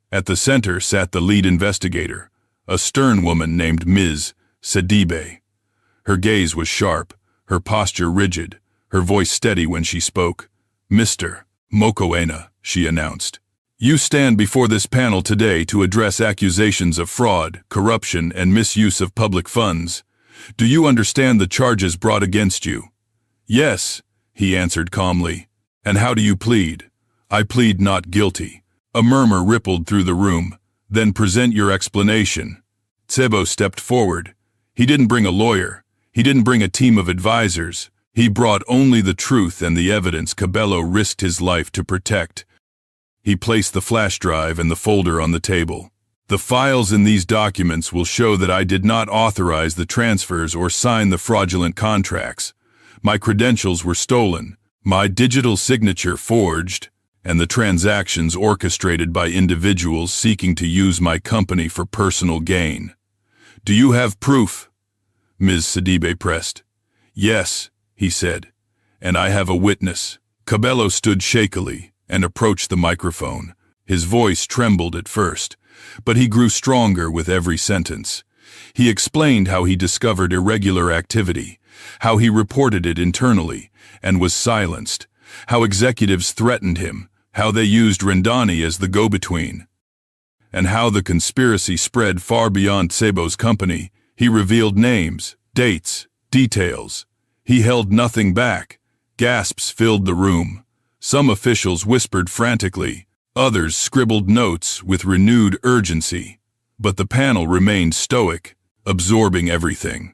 At the center sat the lead investigator, a stern woman named Ms. Sidibe. Her gaze was sharp, her posture rigid, her voice steady when she spoke. "Mr. Mokoena," she announced, "you stand before this panel today to address accusations of fraud, corruption, and misuse of public funds. Do you understand the charges brought against you?" "Yes," he answered calmly. "And how do you plead?" "I plead not guilty." A murmur rippled through the room. "Then present your explanation." Tsibo stepped forward. He didn't bring a lawyer. He didn't bring a team of advisors. He brought only the truth and the evidence Cabello risked his life to protect. He placed the flash drive and the folder on the table. "The files in these documents will show that I did not authorize the transfers or sign the fraudulent contracts. My credentials were stolen, my digital signature forged, and the transactions orchestrated by individuals seeking to use my company for personal gain. Do you have proof?" Ms. Sidibe pressed. "Yes," he said, "and I have a witness." Cabello stood shakily and approached the microphone. His voice trembled at first, but he grew stronger with every sentence. He explained how he discovered irregular activity, how he reported it internally and was silenced, how executives threatened him, how they used Rendani as the go-between, and how the conspiracy spread far beyond Tsibo's company. He revealed names, dates, details. He held nothing back. Gasps filled the room. Some officials whispered frantically, others scribbled notes with renewed urgency. But the panel remained stoic, absorbing everything.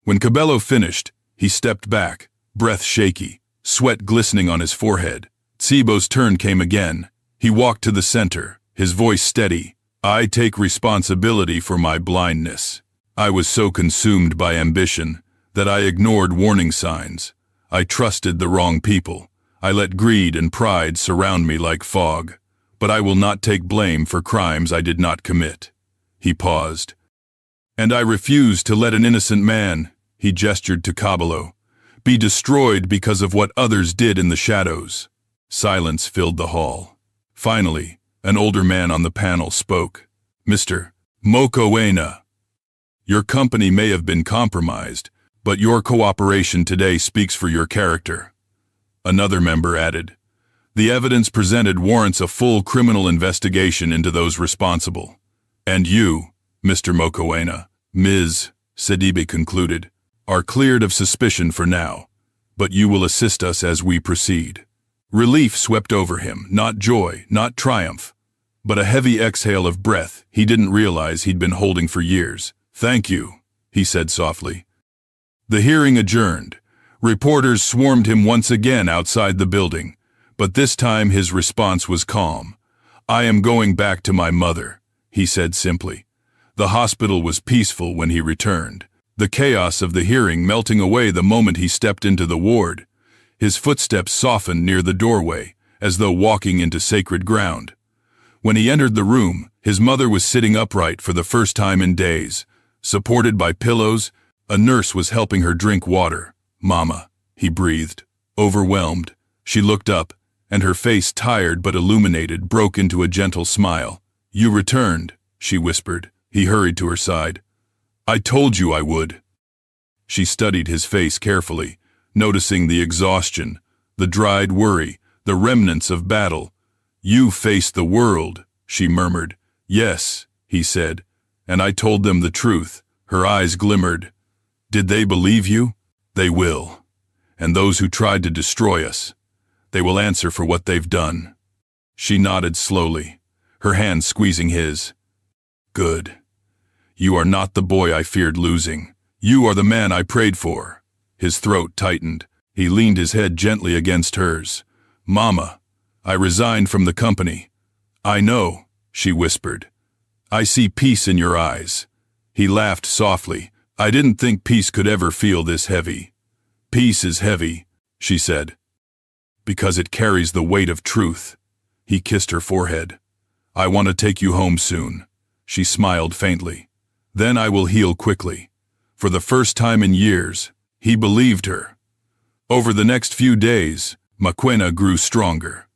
When Cabello finished, he stepped back, breath shaky, sweat glistening on his forehead. Tsibo's turn came again. He walked to the center, his voice steady. "I take responsibility for my blindness. I was so consumed by ambition that I ignored warning signs. I trusted the wrong people. I let greed and pride surround me like fog. But I will not take blame for crimes I did not commit." He paused. "And I refuse to let an innocent man," he gestured to Cabello, "be destroyed because of what others did in the shadows." Silence filled the hall. Finally, an older man on the panel spoke. "Mr. Mokoena, your company may have been compromised, but your cooperation today speaks for your character." Another member added, "The evidence presented warrants a full criminal investigation into those responsible. And you, Mr. Mokoena," Ms. Sidibe concluded, "are cleared of suspicion for now, but you will assist us as we proceed." Relief swept over him, not joy, not triumph, but a heavy exhale of breath he didn't realize he'd been holding for years. "Thank you," he said softly. The hearing adjourned. Reporters swarmed him once again outside the building, but this time his response was calm. "I am going back to my mother," he said simply. The hospital was peaceful when he returned, the chaos of the hearing melting away the moment he stepped into the ward. His footsteps softened near the doorway, as though walking into sacred ground. When he entered the room, his mother was sitting upright for the first time in days. Supported by pillows, a nurse was helping her drink water. "Mama," he breathed. Overwhelmed, she looked up, and her face, tired but illuminated, broke into a gentle smile. "You returned," she whispered. He hurried to her side. "I told you I would." She studied his face carefully, noticing the exhaustion, the dried worry, the remnants of battle. "You faced the world," she murmured. "Yes," he said, "and I told them the truth." Her eyes glimmered. "Did they believe you? They will. And those who tried to destroy us, they will answer for what they've done." She nodded slowly, her hand squeezing his. "Good. You are not the boy I feared losing. You are the man I prayed for." His throat tightened. He leaned his head gently against hers. "Mama, I resigned from the company." "I know," she whispered. "I see peace in your eyes." He laughed softly. "I didn't think peace could ever feel this heavy." "Peace is heavy," she said, "because it carries the weight of truth." He kissed her forehead. "I want to take you home soon." She smiled faintly. "Then I will heal quickly." For the first time in years, he believed her. Over the next few days, Maquena grew stronger.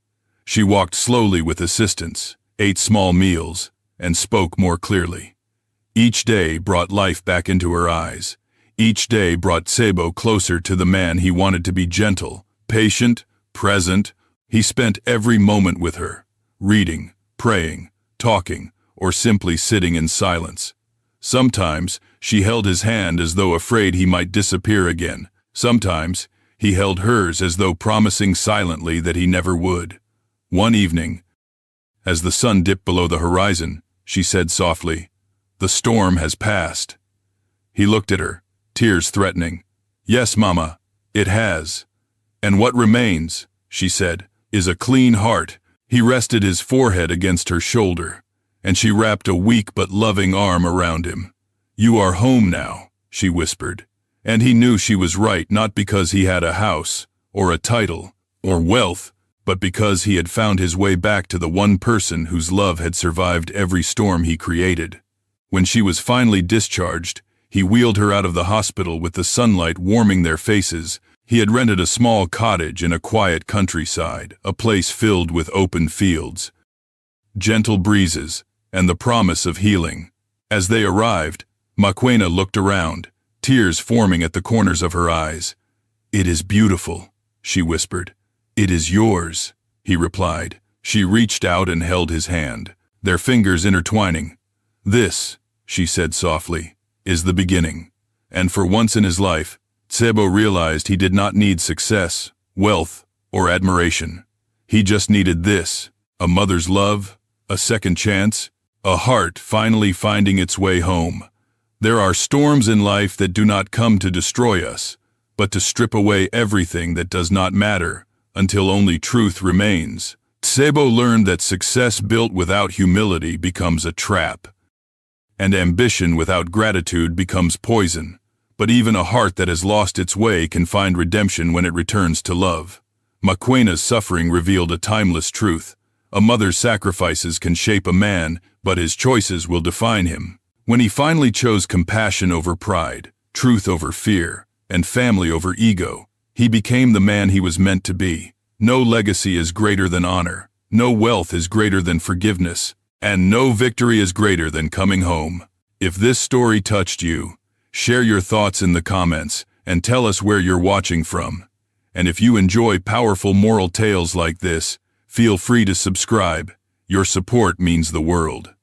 She walked slowly with assistance, ate small meals, and spoke more clearly. Each day brought life back into her eyes. Each day brought Sebo closer to the man he wanted to be: gentle, patient, present. He spent every moment with her, reading, praying, talking, or simply sitting in silence. Sometimes she held his hand as though afraid he might disappear again. Sometimes he held hers as though promising silently that he never would. One evening, as the sun dipped below the horizon, she said softly, "The storm has passed." He looked at her, tears threatening. "Yes, Mama, it has. And what remains," she said, "is a clean heart." He rested his forehead against her shoulder, and she wrapped a weak but loving arm around him. "You are home now," she whispered. And he knew she was right, not because he had a house, or a title, or wealth, but because he had found his way back to the one person whose love had survived every storm he created. When she was finally discharged, he wheeled her out of the hospital with the sunlight warming their faces. He had rented a small cottage in a quiet countryside, a place filled with open fields, gentle breezes, and the promise of healing. As they arrived, Maquena looked around, tears forming at the corners of her eyes. "It is beautiful," she whispered. "It is yours," he replied. She reached out and held his hand, their fingers intertwining. "This," she said softly, "is the beginning." And for once in his life, Sebo realized he did not need success, wealth, or admiration. He just needed this: a mother's love, a second chance, a heart finally finding its way home. There are storms in life that do not come to destroy us, but to strip away everything that does not matter, until only truth remains. Sebo learned that success built without humility becomes a trap, and ambition without gratitude becomes poison. But even a heart that has lost its way can find redemption when it returns to love. Maquena's suffering revealed a timeless truth. A mother's sacrifices can shape a man, but his choices will define him. When he finally chose compassion over pride, truth over fear, and family over ego, he became the man he was meant to be. No legacy is greater than honor, no wealth is greater than forgiveness, and no victory is greater than coming home. If this story touched you, share your thoughts in the comments and tell us where you're watching from. And if you enjoy powerful moral tales like this, feel free to subscribe. Your support means the world.